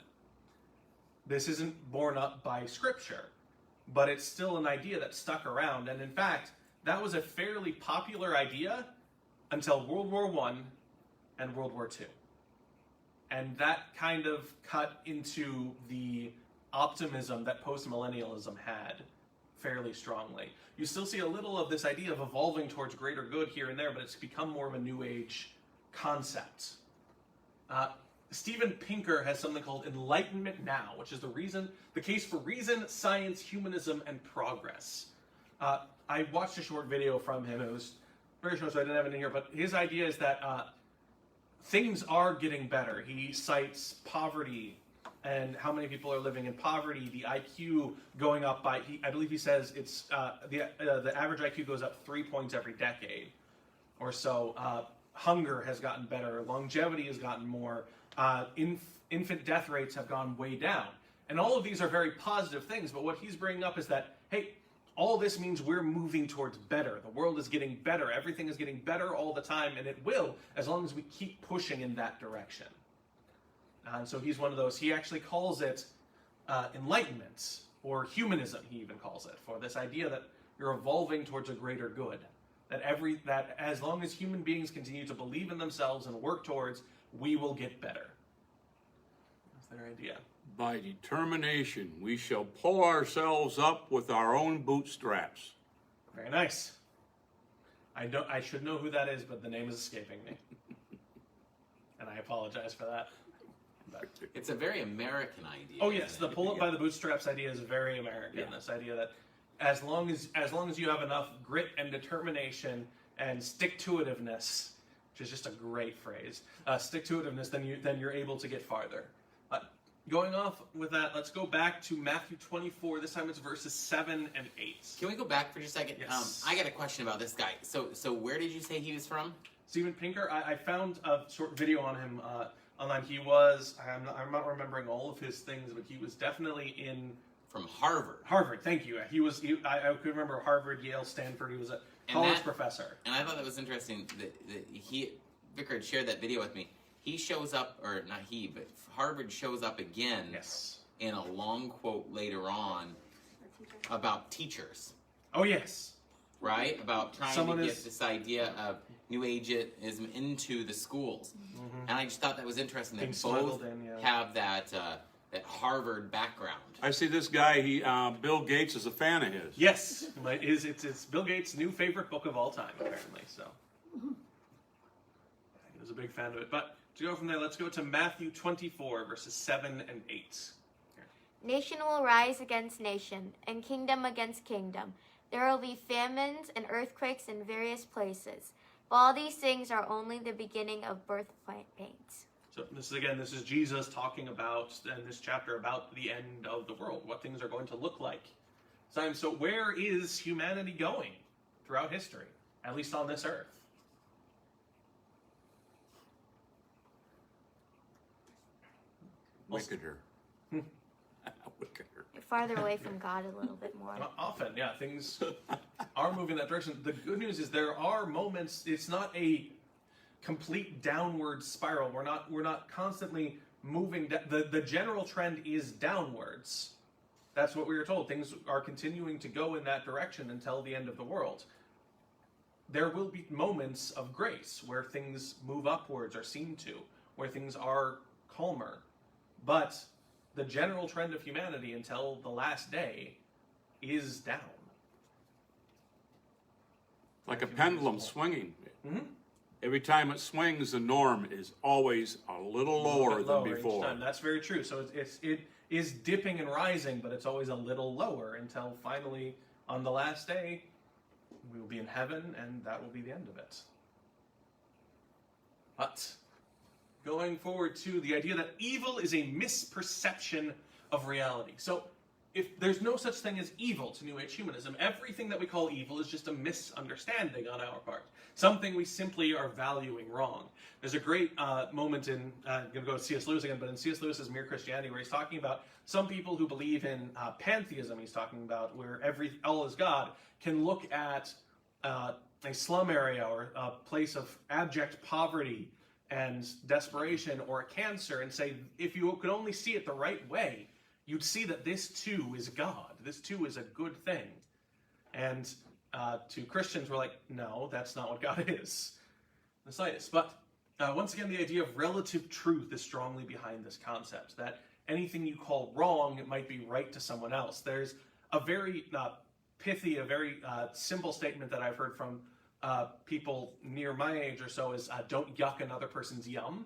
This isn't borne up by Scripture, but it's still an idea that stuck around, and in fact, that was a fairly popular idea until World War I and World War II. And that kind of cut into the optimism that post-millennialism had fairly strongly. You still see a little of this idea of evolving towards greater good here and there, but it's become more of a New Age concept. Steven Pinker has something called Enlightenment Now, which is the case for reason, science, humanism, and progress. I watched a short video from him. It was very short, so I didn't have it in here, but his idea is that things are getting better. He cites poverty and how many people are living in poverty, the IQ going up by, I believe he says it's the average IQ goes up 3 points every decade or so. Hunger has gotten better, longevity has gotten more, infant death rates have gone way down. And all of these are very positive things, but what he's bringing up is that, hey, all this means we're moving towards better. The world is getting better. Everything is getting better all the time, and it will as long as we keep pushing in that direction. And so he's one of those. He actually calls it enlightenment, or humanism, he even calls it, for this idea that you're evolving towards a greater good. That as long as human beings continue to believe in themselves and work towards, we will get better. That's their idea.
By determination, we shall pull ourselves up with our own bootstraps.
Very nice. I should know who that is, but the name is escaping me. and I apologize for that. But,
It's a very American idea.
oh yes,
isn't
the
it?
pull up by the bootstraps idea is very American.
Yeah.
This idea that as long as you have enough grit and determination and stick-to-itiveness, which is just a great phrase, stick-to-itiveness, then you're able to get farther. Going off with that, let's go back to Matthew 24. This time it's verses 7 and 8.
Can we go back for just a second?
Yes.
I got a question about this guy. So where did you say he was from?
Steven Pinker, I found a short video on him online. He was, I'm not remembering all of his things, but he was definitely in...
From Harvard.
Harvard, thank you. I could remember Harvard, Yale, Stanford. He was a college professor.
And I thought that was interesting that Vicar had shared that video with me. He shows up, or not he, but Harvard shows up again
Yes.
in a long quote later on about teachers,
Oh, yes.
right? About trying
Someone
to get
is-
this idea of New Ageism into the schools. And I just thought that was interesting that
Being
both
smuggled in, yeah.
have that Harvard background.
I see this guy. Bill Gates is a fan of his.
Yes. It's Bill Gates' new favorite book of all time, apparently. So he was a big fan of it. But to go from there, let's go to Matthew 24, verses 7 and 8.
Nation will rise against nation, and kingdom against kingdom. There will be famines and earthquakes in various places. But all these things are only the beginning of birth pains.
So this is Jesus talking about, in this chapter, about the end of the world, what things are going to look like. So where is humanity going throughout history, at least on this earth?
Wickeder. Wickeder.
You're farther away from God a little bit more.
Often, yeah, things are moving that direction. The good news is there are moments. It's not a complete downward spiral. We're not constantly moving. The general trend is downwards. That's what we were told. Things are continuing to go in that direction until the end of the world. There will be moments of grace where things move upwards or seem to, where things are calmer. But the general trend of humanity until the last day is down.
Like a pendulum swinging.
Mhm.
Every time it swings, the norm is always a little lower
bit
than
lower each
before.
time. That's very true. So it is dipping and rising, but it's always a little lower until finally, on the last day, we will be in heaven, and that will be the end of it. But going forward to the idea that evil is a misperception of reality. So if there's no such thing as evil to New Age humanism, everything that we call evil is just a misunderstanding on our part. Something we simply are valuing wrong. There's a great moment in, I'm going to go to C.S. Lewis again, but in C.S. Lewis's Mere Christianity, where he's talking about some people who believe in pantheism, he's talking about where all is God, can look at a slum area or a place of abject poverty and desperation or a cancer and say, if you could only see it the right way, you'd see that this too is God. This too is a good thing. And to Christians, we're like, no, that's not what God is. But once again, the idea of relative truth is strongly behind this concept, that anything you call wrong might be right to someone else. There's a very pithy, a very simple statement that I've heard from people near my age or so is, don't yuck another person's yum.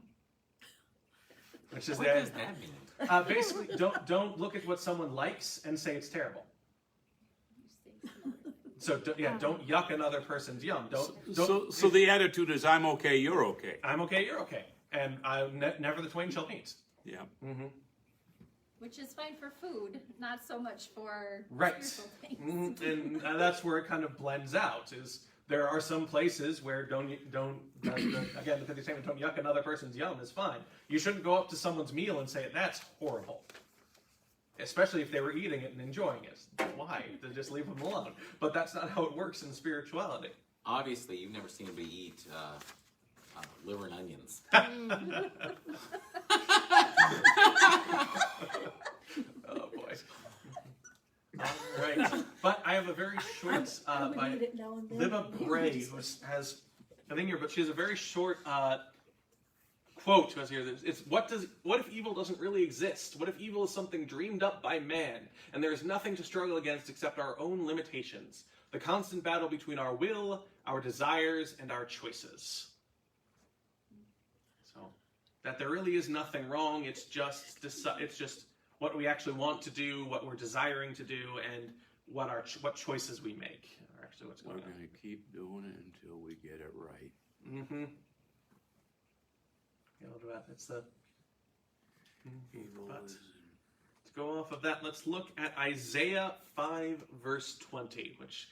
Which is
What does that mean?
Basically, don't look at what someone likes and say it's terrible. So don't yuck another person's yum.
So the attitude is, I'm okay, you're okay.
I'm okay, you're okay, and never the twain shall meet.
Yeah.
Mm-hmm.
Which is fine for food, not so much for
Right,
spiritual things.
and that's where it kind of blends out. Is there are some places where again the pithy statement, don't yuck another person's yum is fine. You shouldn't go up to someone's meal and say that's horrible. Especially if they were eating it and enjoying it. Why? To just leave them alone. But that's not how it works in spirituality.
Obviously, you've never seen anybody eat liver and onions.
Oh boy. All right. But I have a very short by
eat it now and then.
Libba Bray, who has a thing here, but she has a very short quote to us here. It's what if evil doesn't really exist? What if evil is something dreamed up by man, and there is nothing to struggle against except our own limitations, the constant battle between our will, our desires, and our choices. So that there really is nothing wrong. It's just what we actually want to do, what we're desiring to do, and what choices we make are actually what's
We're
going on.
going to keep doing it until we get it right.
Mm-hmm. Yeah, what about it's the.
Evil
But
is
to go off of that, let's look at Isaiah 5 verse 20, which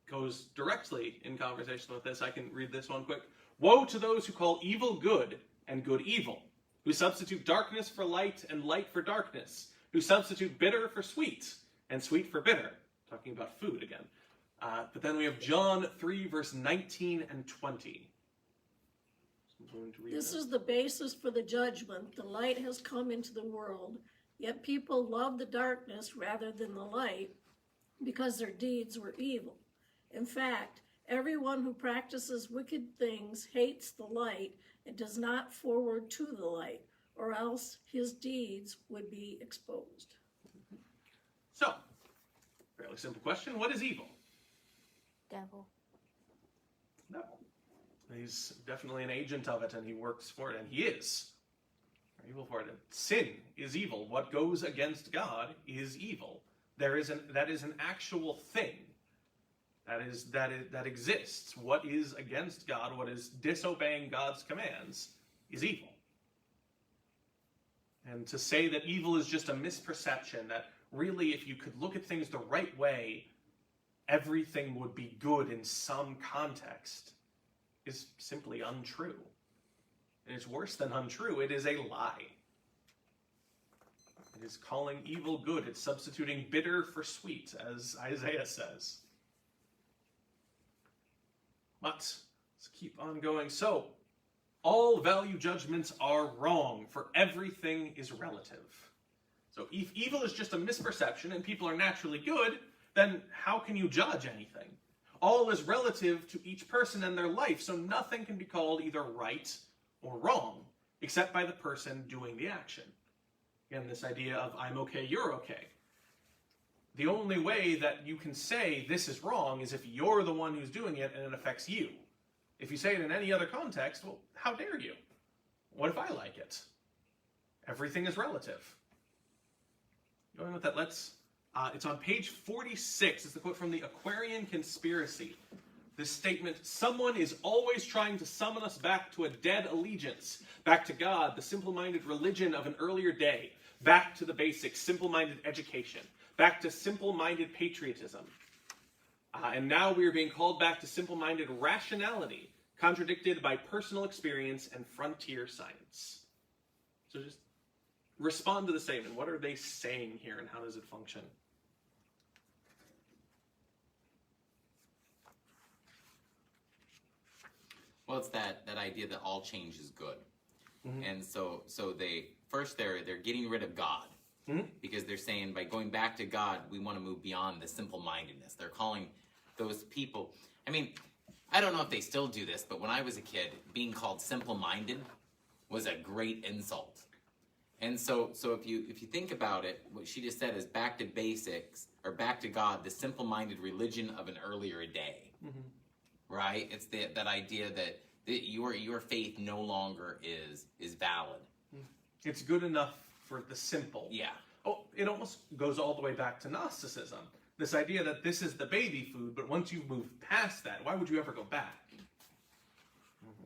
goes directly in conversation with this. I can read this one quick. Woe to those who call evil good and good evil, who substitute darkness for light and light for darkness, who substitute bitter for sweet and sweet for bitter. Talking about food again. But then we have John 3 verse 19 and 20. So I'm going to read
This
that.
is the basis for the judgment. The light has come into the world, yet people love the darkness rather than the light because their deeds were evil. In fact, everyone who practices wicked things hates the light and does not forward to the light, or else his deeds would be exposed.
So, fairly simple question. What is evil?
Devil.
No. He's definitely an agent of it, and he works for it, and he is evil for it. Sin is evil. What goes against God is evil. That is an actual thing. That exists. What is against God, what is disobeying God's commands, is evil. And to say that evil is just a misperception, that really if you could look at things the right way, everything would be good in some context, is simply untrue. And it's worse than untrue, it is a lie. It is calling evil good. It's substituting bitter for sweet, as Isaiah says. But let's keep on going. So, all value judgments are wrong, for everything is relative. So if evil is just a misperception and people are naturally good, then how can you judge anything? All is relative to each person and their life, so nothing can be called either right or wrong, except by the person doing the action. Again, this idea of I'm okay, you're okay. The only way that you can say this is wrong is if you're the one who's doing it and it affects you. If you say it in any other context, well, how dare you? What if I like it? Everything is relative. Going with that, it's on page 46. It's the quote from the Aquarian Conspiracy. This statement, someone is always trying to summon us back to a dead allegiance, back to God, the simple-minded religion of an earlier day, back to the basics, simple-minded education, back to simple-minded patriotism. And now we are being called back to simple-minded rationality, contradicted by personal experience and frontier science. So just respond to the statement. What are they saying here, and how does it function?
Well, it's that idea that all change is good.
Mm-hmm.
And so they're getting rid of God.
Mm-hmm.
Because they're saying by going back to God, we want to move beyond the simple-mindedness. They're calling those people, I mean, I don't know if they still do this, but when I was a kid, being called simple-minded was a great insult. And so if you think about it, what she just said is back to basics, or back to God, the simple-minded religion of an earlier day.
Mm-hmm.
Right? It's that idea that your faith no longer is valid.
It's good enough for the simple.
Yeah.
Oh, it almost goes all the way back to Gnosticism. This idea that this is the baby food, but once you move past that, why would you ever go back? Mm-hmm.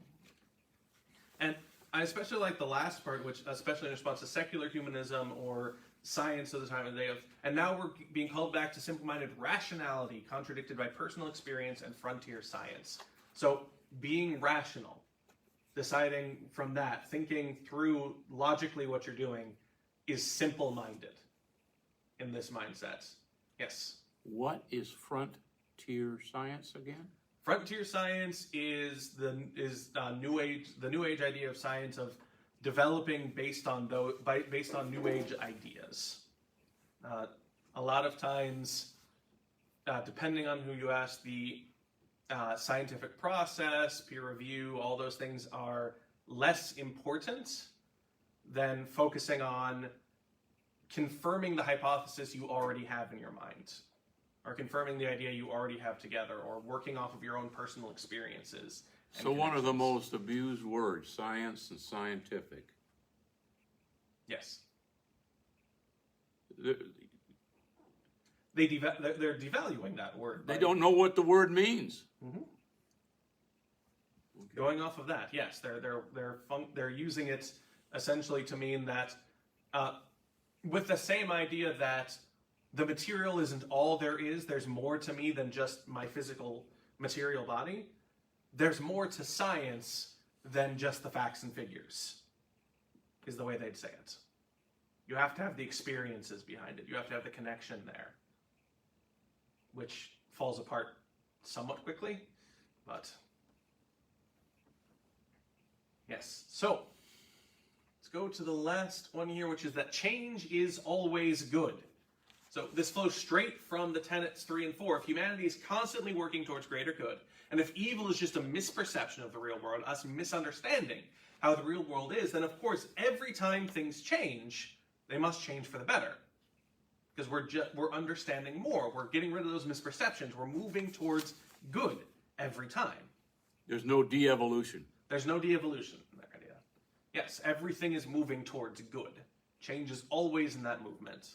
And I especially like the last part, which especially in response to secular humanism or science of the time of the day of, and now we're being called back to simple-minded rationality, contradicted by personal experience and frontier science. So being rational, deciding from that, thinking through logically what you're doing, is simple-minded in this mindset. Yes?
What is frontier science again?
Frontier science is the new age idea of science of developing based on new age ideas. A lot of times, depending on who you ask, the scientific process, peer review, all those things are less important than focusing on confirming the hypothesis you already have in your mind, or confirming the idea you already have together, or working off of your own personal experiences.
So one of the most abused words, science and scientific.
Yes.
They
They're devaluing that word.
don't know what the word means.
Going off of that, yes, they're using it essentially to mean that, with the same idea that the material isn't all there is. There's more to me than just my physical material body. There's more to science than just the facts and figures, is the way they'd say it. You have to have the experiences behind it. You have to have the connection there, which falls apart somewhat quickly, but yes. So let's go to the last one here, which is that change is always good. So this flows straight from the tenets 3 and 4. If humanity is constantly working towards greater good, and if evil is just a misperception of the real world, us misunderstanding how the real world is, then of course every time things change, they must change for the better. Because we're understanding more. We're getting rid of those misperceptions. We're moving towards good every time.
There's no de-evolution.
There's no de-evolution in that idea. Yes, everything is moving towards good. Change is always in that movement.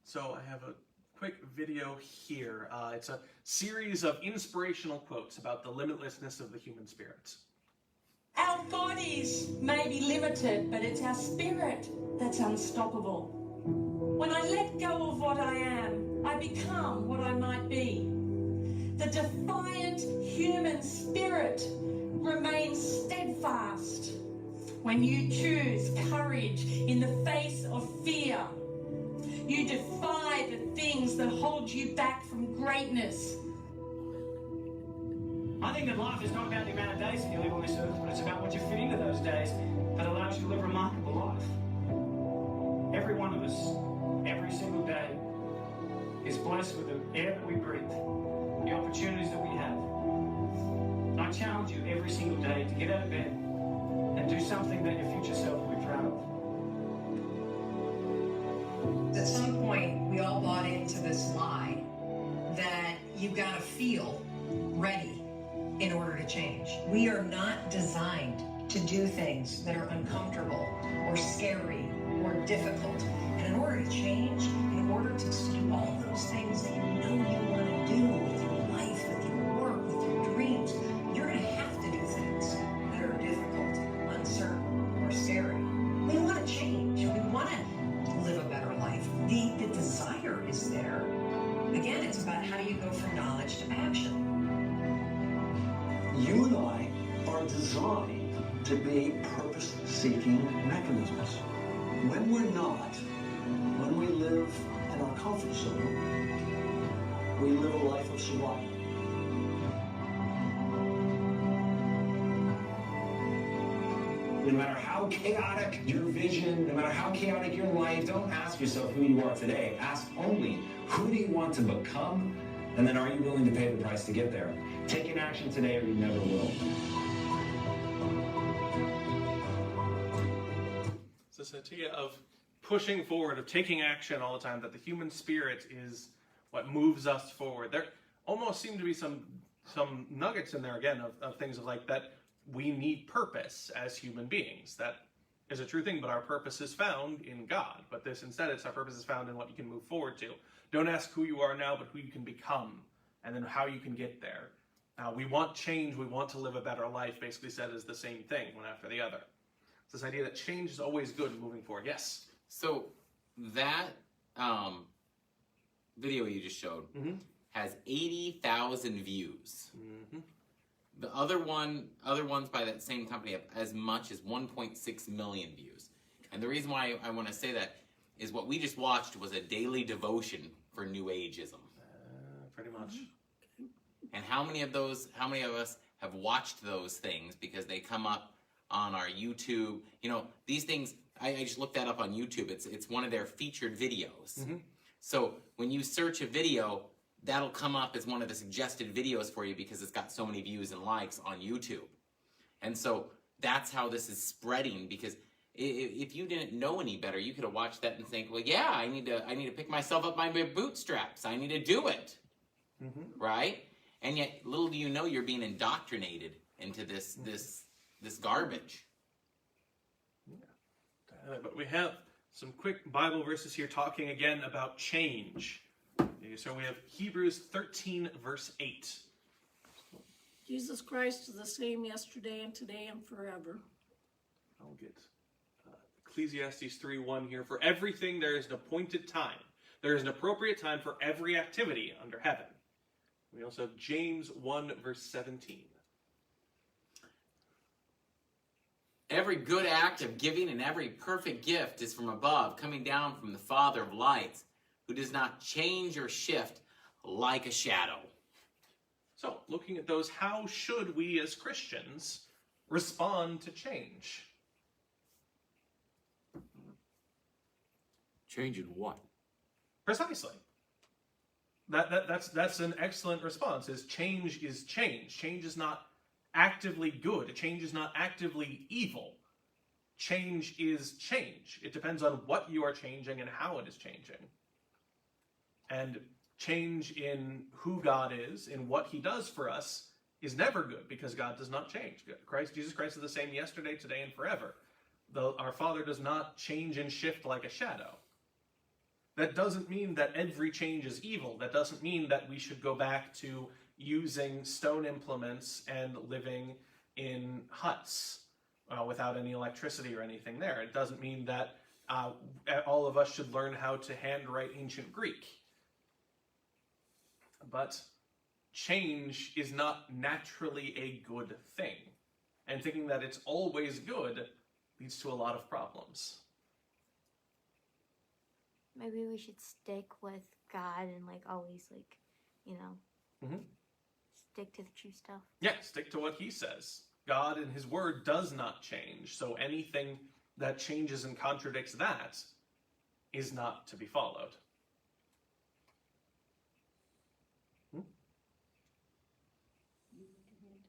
So I have a quick video here. It's a series of inspirational quotes about the limitlessness of the human spirit.
Our bodies may be limited, but it's our spirit that's unstoppable. When I let go of what I am, I become what I might be. The defiant human spirit remains steadfast. When you choose courage in the face of fear, you defy the things that hold you back from greatness.
I think that life is not about the amount of days that you live on this earth, but it's about what you fit into those days that allows you to live a remarkable life. Every one of us, every single day, is blessed with the air that we breathe, the opportunities that we have. And I challenge you every single day to get out of bed and do something that your future self will be proud of.
At some point, we all bought into this lie that you've got to feel ready in order to change. We are not designed to do things that are uncomfortable or scary or difficult. And in order to change, in order to do all of those things that you know you want to do with your life, with your work, with your dreams, you're going to have to do things that are difficult, uncertain, or scary. We want to change. We want to live a better life. The desire is there. Again, it's about how do you go from knowledge to action.
You and I are designed to be purpose-seeking mechanisms. When we're not, when we live in our comfort zone, we live a life of survival.
No matter how chaotic your vision, no matter how chaotic your life, don't ask yourself who you are today. Ask only, who do you want to become? And then are you willing to pay the price to get there? Take an action today or you never will.
It's this idea of pushing forward, of taking action all the time, that the human spirit is what moves us forward. There almost seem to be some nuggets in there, again, of things like that. We need purpose as human beings. That is a true thing, but our purpose is found in God. But this instead, our purpose is found in what you can move forward to. Don't ask who you are now, but who you can become, and then how you can get there. We want change, we want to live a better life, basically said is the same thing, one after the other. It's this idea that change is always good moving forward. Yes?
So that video you just showed has 80,000 views. The other ones by that same company have as much as 1.6 million views. And the reason why I want to say that is what we just watched was a daily devotion for New Ageism.
Pretty much.
And how many of us have watched those things because they come up on our YouTube? You know, these things, I just looked that up on YouTube. It's one of their featured videos. So when you search a video, that'll come up as one of the suggested videos for you because it's got so many views and likes on YouTube. And so that's how this is spreading, because if you didn't know any better, you could have watched that and think, well, yeah, I need to pick myself up by my bootstraps. I need to do it. Right? And yet, little do you know, you're being indoctrinated into this garbage.
But we have some quick Bible verses here talking again about change. Okay, so we have Hebrews 13, verse 8.
Jesus Christ is the same yesterday and today and forever.
I'll get Ecclesiastes 3:1 here. For everything there is an appointed time. There is an appropriate time for every activity under heaven. We also have James 1, verse 17.
Every good act of giving and every perfect gift is from above, coming down from the Father of lights, who does not change or shift like a shadow.
So, looking at those, how should we as Christians respond to change?
Change in what?
Precisely. That's an excellent response. Is change is change. Change is not actively good. Change is not actively evil. Change is change. It depends on what you are changing and how it is changing. And change in who God is, in what he does for us, is never good because God does not change. Jesus Christ is the same yesterday, today, and forever. Our Father does not change and shift like a shadow. That doesn't mean that every change is evil. That doesn't mean that we should go back to using stone implements and living in huts without any electricity or anything there. It doesn't mean that all of us should learn how to handwrite ancient Greek. But change is not naturally a good thing. And thinking that it's always good leads to a lot of problems.
Maybe we should stick with God and always stick to the true stuff.
Yeah, stick to what he says. God and his word does not change. So anything that changes and contradicts that is not to be followed.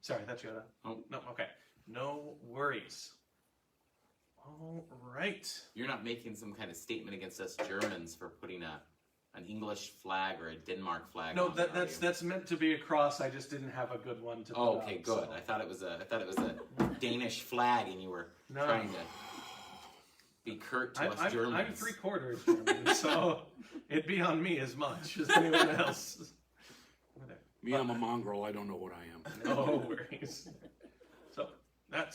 Sorry, that's you. Oh, no, okay. No worries. All right.
You're not making some kind of statement against us Germans for putting an English flag or a Denmark flag.
No,
on
that's meant to be a cross. I just didn't have a good one to put
Oh, okay,
up,
good.
so.
I thought it was a Danish flag, and you were trying to be curt to us Germans.
I'm 3/4 German, so it'd be on me as much as anyone else.
Me, I'm a mongrel. I don't know what I am.
No worries. So we're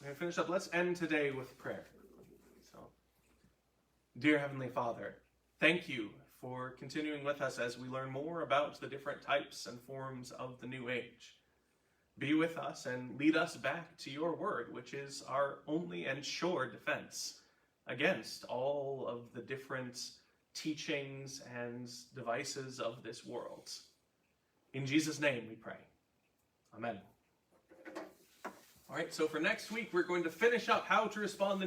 gonna finish up. Let's end today with prayer. So, dear Heavenly Father, thank you for continuing with us as we learn more about the different types and forms of the New Age. Be with us and lead us back to your word, which is our only and sure defense against all of the different teachings and devices of this world. In Jesus' name we pray. Amen. All right, so for next week, we're going to finish up how to respond to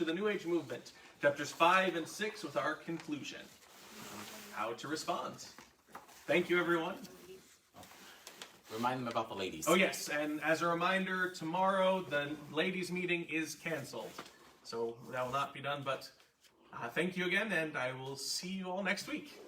the New Age movement, chapters 5 and 6, with our conclusion. How to respond. Thank you, everyone.
Remind them about the ladies.
Oh, yes, and as a reminder, tomorrow the ladies' meeting is canceled. So that will not be done, but thank you again, and I will see you all next week.